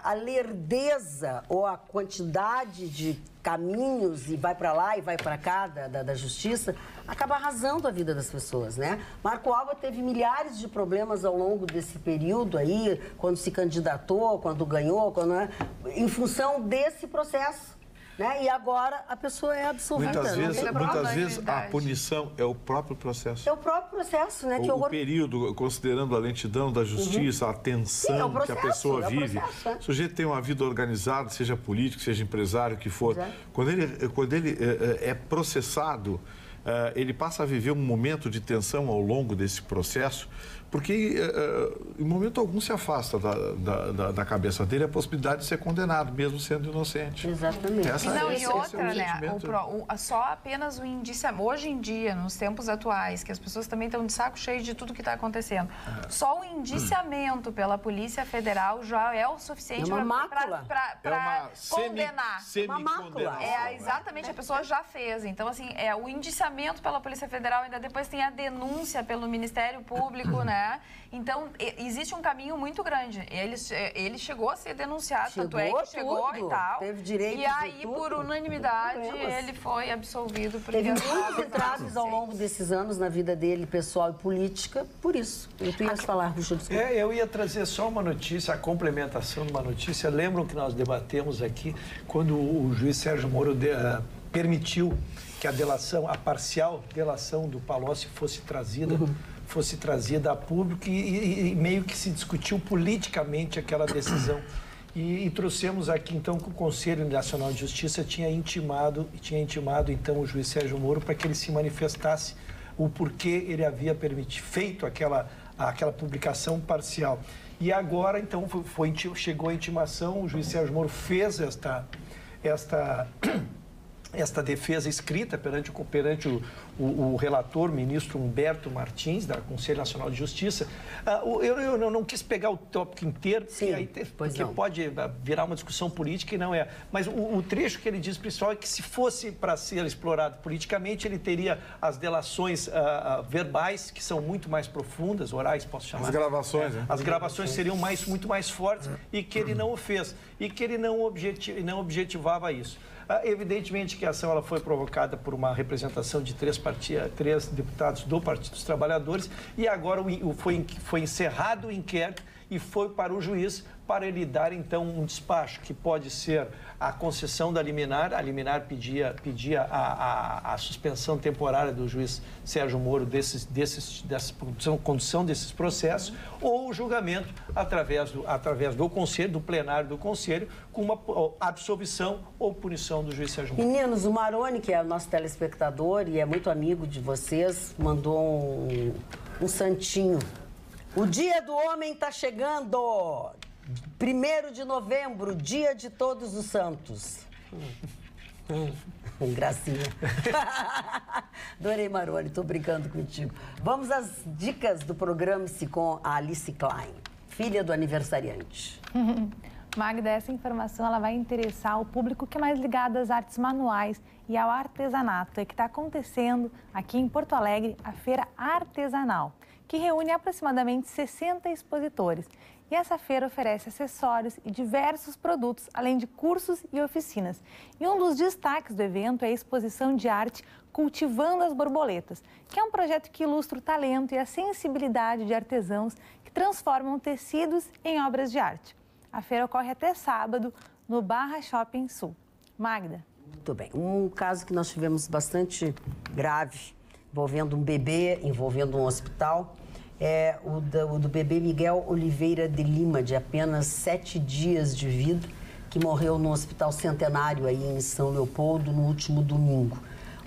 a lerdeza ou a quantidade de caminhos e vai para lá e vai para cá da justiça, acaba arrasando a vida das pessoas, né? Marco Alba teve milhares de problemas ao longo desse período aí, quando se candidatou, quando ganhou, em função desse processo. Né? E agora a pessoa é absolvida. Muitas vezes a punição é o próprio processo. É o próprio processo, né? O período, considerando a lentidão da justiça, a tensão que a pessoa vive. O sujeito tem uma vida organizada, seja político, seja empresário, o que for. Quando ele é processado, ele passa a viver um momento de tensão ao longo desse processo, porque em momento algum se afasta da cabeça dele a possibilidade de ser condenado, mesmo sendo inocente. Exatamente. E outra, né? Só apenas o indiciamento. Hoje em dia, nos tempos atuais, que as pessoas também estão de saco cheio de tudo que está acontecendo, só o indiciamento pela Polícia Federal já é o suficiente para condenar. Uma mácula. Exatamente, a pessoa já fez. Então, assim, o indiciamento pela Polícia Federal, ainda depois tem a denúncia pelo Ministério Público, né? Então, existe um caminho muito grande. Ele chegou a ser denunciado, tanto é que chegou e tal. Teve direito. E aí, por unanimidade, ele foi absolvido. Teve muitos entraves ao longo desses anos na vida dele, pessoal e política, por isso. Tu ias falar, Ruxa, desculpa. Eu ia trazer só uma notícia, a complementação de uma notícia. Lembram que nós debatemos aqui quando o juiz Sérgio Moro permitiu que a parcial delação do Palocci fosse trazida a público e meio que se discutiu politicamente aquela decisão. E trouxemos aqui, então, que o Conselho Nacional de Justiça tinha intimado então, o juiz Sérgio Moro para que ele se manifestasse o porquê ele havia feito aquela publicação parcial. E agora, então, chegou a intimação, o juiz Sérgio Moro fez esta defesa escrita perante o relator, ministro Humberto Martins, da Conselho Nacional de Justiça. Eu não quis pegar o tópico inteiro, porque pode virar uma discussão política e não é. Mas o trecho que ele diz, principal, é que se fosse para ser explorado politicamente, ele teria as delações verbais, que são muito mais profundas, orais, posso chamar. As gravações, né? As gravações seriam muito mais fortes e que ele não o fez. E que ele não objetivava isso. Evidentemente que a ação ela foi provocada por uma representação de três deputados do Partido dos Trabalhadores e agora foi encerrado o inquérito e foi para o juiz para ele dar, então, um despacho que pode ser a concessão da liminar. A liminar pedia a suspensão temporária do juiz Sérgio Moro dessa condução desses processos ou o julgamento através do Conselho, do plenário do Conselho, com uma absolvição ou punição do juiz Sérgio Moro. Meninos, o Maroni, que é nosso telespectador e é muito amigo de vocês, mandou um santinho. O Dia do Homem está chegando! 1º de novembro, Dia de Todos os Santos. Gracinha. Adorei, Maroni, tô brincando contigo. Vamos às dicas do Programa-se com a Alice Klein, filha do aniversariante. Magda, essa informação ela vai interessar o público que é mais ligado às artes manuais e ao artesanato. É que está acontecendo aqui em Porto Alegre a Feira Artesanal, que reúne aproximadamente 60 expositores. E essa feira oferece acessórios e diversos produtos, além de cursos e oficinas. E um dos destaques do evento é a exposição de arte Cultivando as Borboletas, que é um projeto que ilustra o talento e a sensibilidade de artesãos que transformam tecidos em obras de arte. A feira ocorre até sábado no Barra Shopping Sul. Magda. Muito bem. Um caso que nós tivemos bastante grave, envolvendo um bebê, envolvendo um hospital, é o do bebê Miguel Oliveira de Lima, de apenas 7 dias de vida, que morreu no Hospital Centenário, aí em São Leopoldo, no último domingo.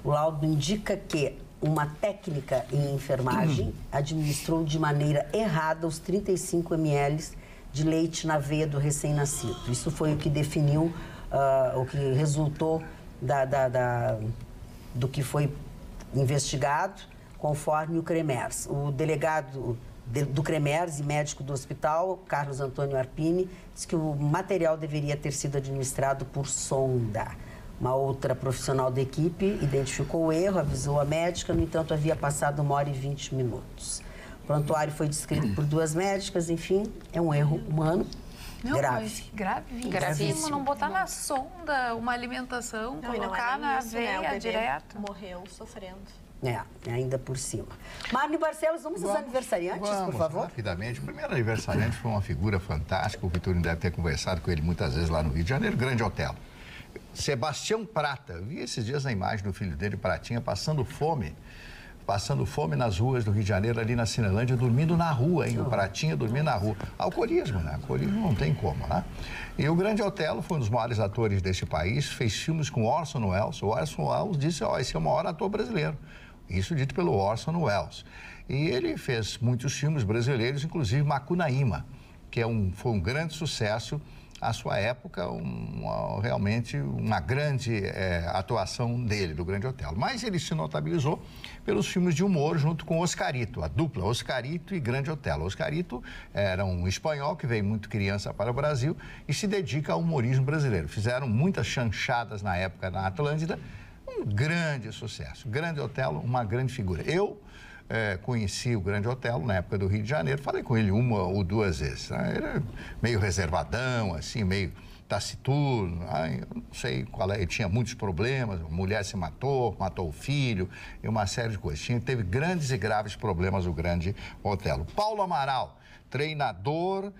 O laudo indica que uma técnica em enfermagem administrou de maneira errada os 35 ml de leite na veia do recém-nascido. Isso foi o que definiu, o que resultou do que foi investigado, conforme o CREMERS. O delegado do CREMERS e médico do hospital, Carlos Antônio Arpini, disse que o material deveria ter sido administrado por sonda. Uma outra profissional da equipe identificou o erro, avisou a médica, no entanto, havia passado 1h20. O prontuário foi descrito por 2 médicas, enfim, é um erro humano. Grave. Gravíssimo. Não botar na sonda uma alimentação, colocar na veia direto. Morreu sofrendo. Ainda por cima. Marne Barcelos, vamos aos aniversariantes, por favor? Rapidamente. O primeiro aniversariante foi uma figura fantástica, o Vitorino deve ter conversado com ele muitas vezes lá no Rio de Janeiro, Grande Otelo. Sebastião Prata, vi esses dias a imagem do filho dele, Pratinha, passando fome nas ruas do Rio de Janeiro, ali na Cinelândia, dormindo na rua, hein? O Pratinha dormindo na rua. Alcoolismo, né? Alcoolismo não tem como, né? E o Grande Otelo foi um dos maiores atores deste país, fez filmes com Orson Welles. O Orson Welles disse, esse é o maior ator brasileiro. Isso dito pelo Orson Welles. E ele fez muitos filmes brasileiros, inclusive Macunaíma, que foi um grande sucesso à sua época, realmente uma grande atuação dele, do Grande Otelo. Mas ele se notabilizou pelos filmes de humor junto com Oscarito, a dupla Oscarito e Grande Otelo. Oscarito era um espanhol que veio muito criança para o Brasil e se dedica ao humorismo brasileiro. Fizeram muitas chanchadas na época na Atlântida, um grande sucesso. Grande Otelo, uma grande figura. Eu conheci o Grande Otelo na época do Rio de Janeiro, falei com ele 1 ou 2 vezes. Né? Ele era meio reservadão, assim, meio taciturno, eu não sei qual é, ele tinha muitos problemas, a mulher se matou o filho e uma série de coisas. Teve grandes e graves problemas o Grande Otelo. Paulo Amaral, treinador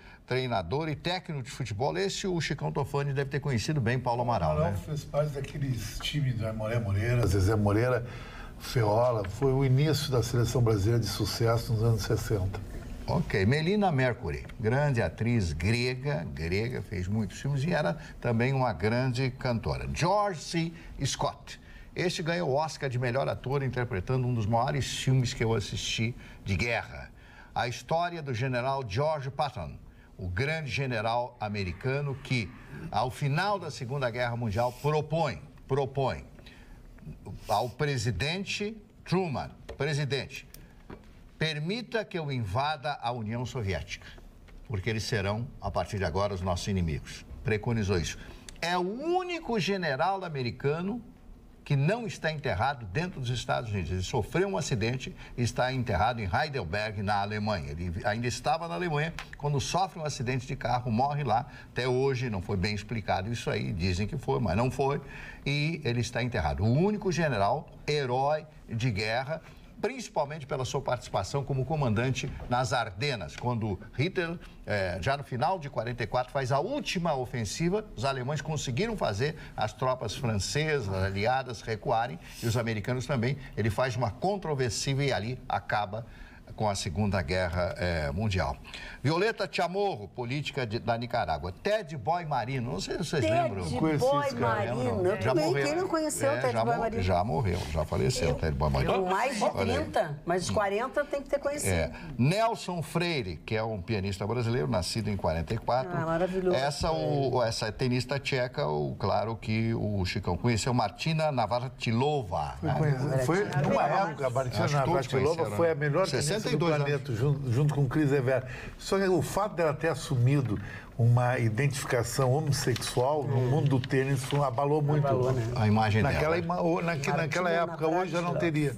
e técnico de futebol. Esse o Chicão Tofani deve ter conhecido bem Paulo Amaral, né? Fez parte daqueles times do Aimoré Moreira, Zezé Moreira, Feola. Foi o início da seleção brasileira de sucesso nos anos 60. Ok. Melina Mercury, grande atriz grega, fez muitos filmes e era também uma grande cantora. George C. Scott. Este ganhou o Oscar de melhor ator interpretando um dos maiores filmes que eu assisti de guerra. A história do general George Patton, o grande general americano que, ao final da Segunda Guerra Mundial, propõe ao presidente Truman, permita que eu invada a União Soviética, porque eles serão, a partir de agora, os nossos inimigos. Preconizou isso. É o único general americano que não está enterrado dentro dos Estados Unidos. Ele sofreu um acidente e está enterrado em Heidelberg, na Alemanha. Ele ainda estava na Alemanha quando sofre um acidente de carro, morre lá. Até hoje não foi bem explicado isso aí, dizem que foi, mas não foi. E ele está enterrado. O único general, herói de guerra, principalmente pela sua participação como comandante nas Ardenas, quando Hitler, já no final de 44, faz a última ofensiva, os alemães conseguiram fazer as tropas francesas, aliadas, recuarem, e os americanos também. Ele faz uma controversível e ali acaba com a Segunda Guerra Mundial. Violeta Chamorro, política da Nicarágua. Ted Boy Marino, não sei se vocês lembram. Ted Boy Marino, eu também, quem não conheceu o Ted Boy Marino? Já morreu, já faleceu o Ted Boy Marino. Mais de 30, mais de 40 tem que ter conhecido. Nelson Freire, que é um pianista brasileiro, nascido em 44. Maravilhoso. Essa tenista tcheca, claro que o Chicão conheceu, Martina Navratilova. Foi numa época, a Martina Navratilova foi a melhor tenista do planeta, junto com Chris Evert. Só que o fato dela ter assumido uma identificação homossexual no mundo do tênis abalou muito a imagem dela. Naquela época, hoje já não teria.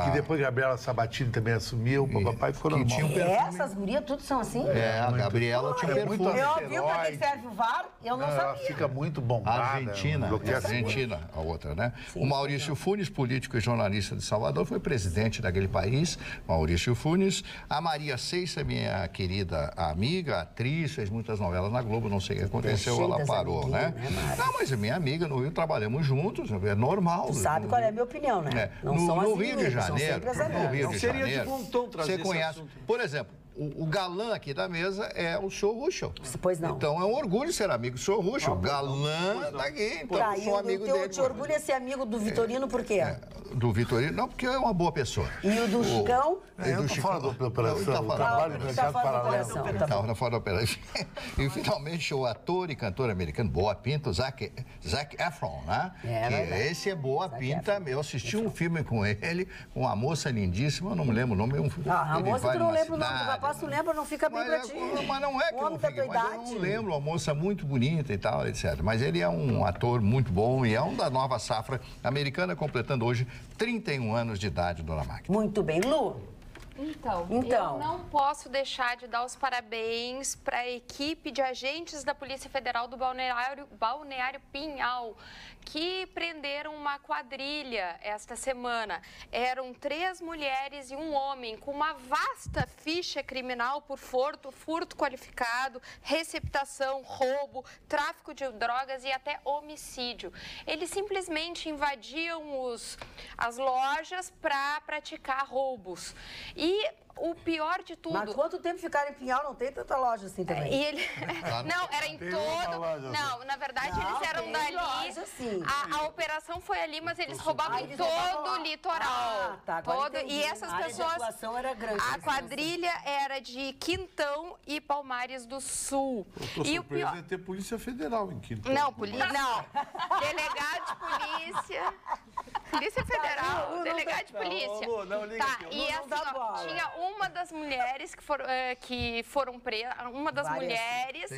Que depois a Gabriela Sabatini também assumiu, o papai ficou normal. Essas gurias tudo são assim? A Gabriela tinha perfume. Eu vi pra que serve o VAR, eu não sabia. Ela fica muito bombada. Argentina, a outra, né? Sim, o Maurício Funes, político e jornalista de Salvador, foi presidente daquele país, Maurício Funes. A Maria Seixas, minha querida amiga, atriz, fez muitas novelas na Globo, não sei o que aconteceu, ela parou, né? Não, mas é minha amiga, no Rio trabalhamos juntos, é normal. Tu sabe qual é a minha opinião, né? No Rio de Janeiro, seria de bom tom trazer você conhece, por exemplo, o galã aqui da mesa é o Sr. Ruschel. Pois não. Então é um orgulho ser amigo do Sr. Ruschel. O galã daqui, então eu sou amigo dele. Te orgulha ser amigo do Vitorino por quê? Do Vitorino, não, porque é uma boa pessoa. E o do Chicão? Eu tô fora da operação, o trabalho do mercado paralelo. Estava fora da operação. E finalmente o ator e cantor americano Boa Pinta, Zac Efron, né? Esse é Boa Pinta. Eu assisti um filme com ele, com uma moça lindíssima, eu não me lembro o nome. A moça tu não lembra o nome do rapaz, tu lembra, não fica bem pra ti. Mas não é que eu não fique, mas eu não lembro, uma moça muito bonita e tal, etc. Mas ele é um ator muito bom e é um da nova safra americana, completando hoje 31 anos de idade, dona Magda. Muito bem. Lu? Então, eu não posso deixar de dar os parabéns para a equipe de agentes da Polícia Federal do Balneário Pinhal, que prenderam uma quadrilha esta semana. Eram 3 mulheres e um homem com uma vasta ficha criminal por furto qualificado, receptação, roubo, tráfico de drogas e até homicídio. Eles simplesmente invadiam as lojas para praticar roubos. E o pior de tudo... Mas quanto tempo ficaram em Pinhal? Não tem tanta loja assim também. E ele... Não, era em todo... Não, na verdade, eles eram dali. Loja, sim. A operação foi ali, mas eles roubavam todo o litoral. Tá, todo. E essas pessoas... Era grande, a quadrilha era de Quintão e Palmares do Sul. Eu tô surpreso de ter Polícia Federal em Quintão. Não, não. Delegado de polícia. Polícia Federal, delegado de polícia. Tá, e assim, tinha uma das mulheres que foram presas, uma das mulheres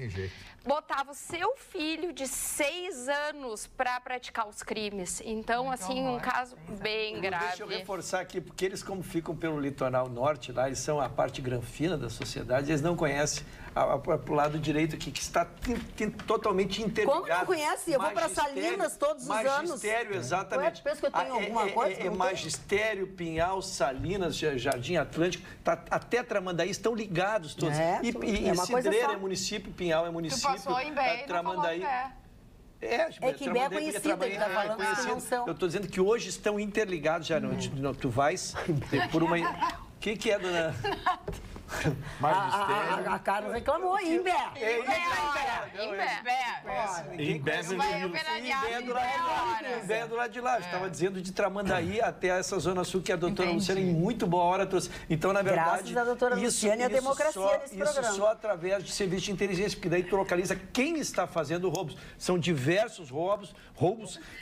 botava o seu filho de 6 anos para praticar os crimes. Então, assim, um caso bem grave. Deixa eu reforçar aqui, porque eles, como ficam pelo litoral norte, lá, eles são a parte granfina da sociedade, eles não conhecem pro lado direito aqui, que está totalmente interligado. Como não conhece? Eu vou para Salinas todos os anos. Magistério, exatamente. Pensa que eu tenho alguma coisa? Magistério, Pinhal, Salinas, Jardim Atlântico, até Tramandaí estão ligados todos. E Cidreira é município, Pinhal é município. Tu passou em Bé, Tramandaí. É que Bé é conhecida, ele está falando que não são. Eu estou dizendo que hoje estão interligados já. Tu vais por uma... O que é, dona... Magistério. A Carla reclamou, Imbé. Imbé do lado de lá. Eu estava dizendo de Tramandaí até essa zona sul que a doutora Luciana, em muito boa hora, trouxe. Então, na verdade... Graças à doutora Luciana e a democracia nesse programa. Isso só através de serviço de inteligência, porque daí tu localiza quem está fazendo roubos. São diversos roubos,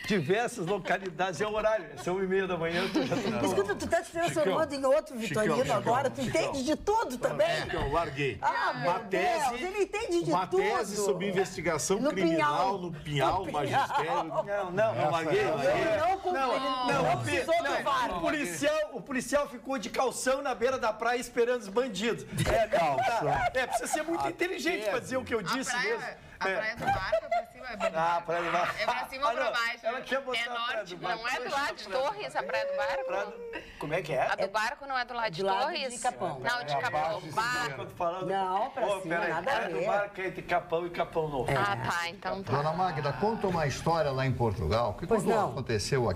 diversas localidades. É o horário, é 1h30 da manhã. Escuta, tu está se transformando em outro Vitorino agora, tu entende de tudo também. Eu larguei. Uma tese, ele entende de tudo. Uma tese sobre investigação criminal no Pinhal, magistério. Não larguei. Não precisou do VAR. O policial ficou de calção na beira da praia esperando os bandidos. Precisa ser muito inteligente para dizer o que eu disse mesmo. A praia do barco é pra cima, é bonita. A praia do barco. É pra cima ou pra baixo? Ela quer botar é norte, não é do lado de Torres, a praia do barco? Como é que é? A do barco não é do lado de Torres? De Capão. Não, de Capão. Não, pra cima, nada a ver. Do barco é entre Capão e Capão Novo. Tá, então tá. Dona Magda, conta uma história lá em Portugal. Que quando aconteceu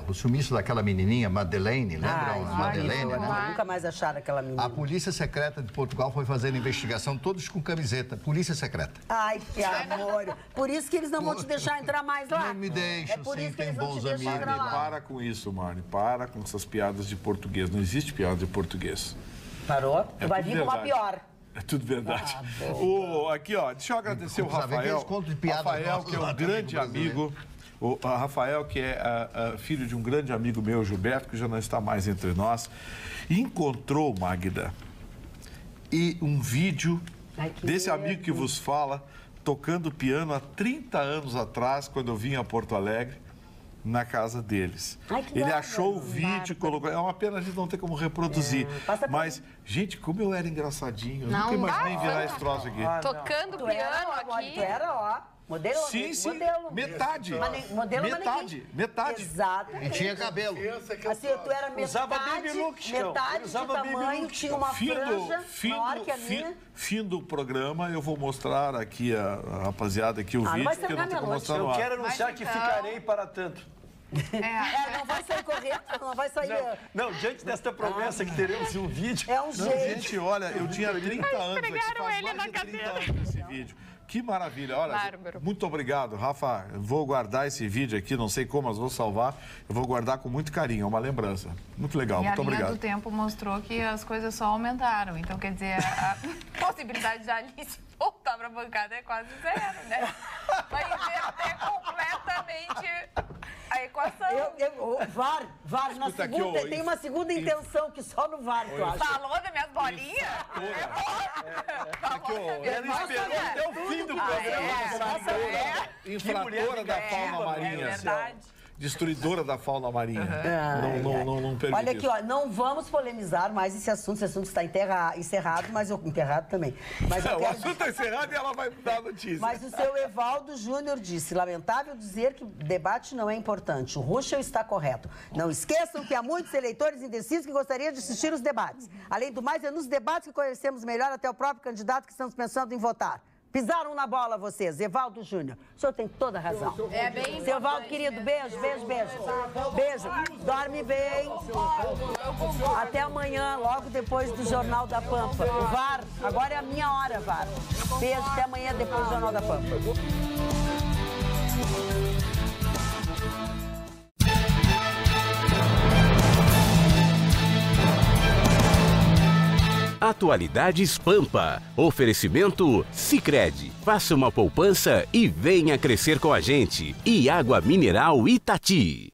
o sumiço daquela menininha, Madeleine, lembram? Madeleine, né? Nunca mais acharam aquela menina. A Polícia Secreta de Portugal foi fazer a investigação, todos com camiseta. Polícia Secreta. Ai, que amor. Por isso que eles não vão te deixar entrar mais lá. Não me deixam, por isso que tem eles vão bons te deixar entrar amigos. lá. Para com isso, Marne. Para com essas piadas de português. Não existe piada de português. Parou? Vai vir com uma pior. É tudo verdade. Aqui, ó, deixa eu agradecer o Rafael. Rafael, que é um grande amigo. O Rafael, que é filho de um grande amigo meu, Gilberto, que já não está mais entre nós, encontrou, Magda, e um vídeo desse amigo que vos fala, tocando piano há 30 anos atrás, quando eu vim a Porto Alegre, na casa deles. Ele achou o vídeo, colocou... É uma pena a gente não ter como reproduzir. Mas, gente, como eu era engraçadinho. Eu nunca imaginei virar esse troço aqui. Tocando piano aqui. Tu era, ó. Modelo? Sim, modelo. Metade. Metade. Exato. E tinha cabelo. Assim, tu era metade do tamanho, tinha uma franja maior que a minha. Fim do programa, eu vou mostrar aqui a rapaziada aqui o vídeo, que eu não tenho como mostrar no ar. Eu quero anunciar que ficarei para tanto. Não vai sair correndo, não vai sair... Não, diante desta promessa que teremos um vídeo... É um jeito. Gente, olha, eu tinha 30 anos aqui, faz mais de 30 anos esse vídeo. Que maravilha. Olha, muito obrigado, Rafa. Vou guardar esse vídeo aqui, não sei como, mas vou salvar. Eu vou guardar com muito carinho, é uma lembrança. Muito legal, muito obrigado. A linha do tempo mostrou que as coisas só aumentaram. Então, quer dizer, a possibilidade de Alice voltar para a bancada é quase zero, né? Vai inverter completamente a equação. VAR na segunda, tem uma segunda intenção que só no VAR, tu acha? Falou das minhas bolinhas? Ela esperou até o fim do programa. Infratora da fauna marinha. Destruidora da fauna marinha. Não permite. Olha aqui, ó, não vamos polemizar mais esse assunto está encerrado, mas eu enterrado também. Mas o assunto está encerrado e ela vai dar a notícia. Mas o seu Evaldo Júnior disse: lamentável dizer que o debate não é importante. O Ruschel está correto. Não esqueçam que há muitos eleitores indecisos que gostariam de assistir os debates. Além do mais, é nos debates que conhecemos melhor até o próprio candidato que estamos pensando em votar. Pisaram na bola vocês, Evaldo Júnior. O senhor tem toda a razão. É bem Seu Evaldo, querido, beijo, beijo, beijo. Beijo, dorme bem. Até amanhã, logo depois do Jornal da Pampa. O VAR, agora é a minha hora, VAR. Beijo, até amanhã depois do Jornal da Pampa. Atualidades Pampa. Oferecimento Sicredi. Faça uma poupança e venha crescer com a gente. E água mineral Itati.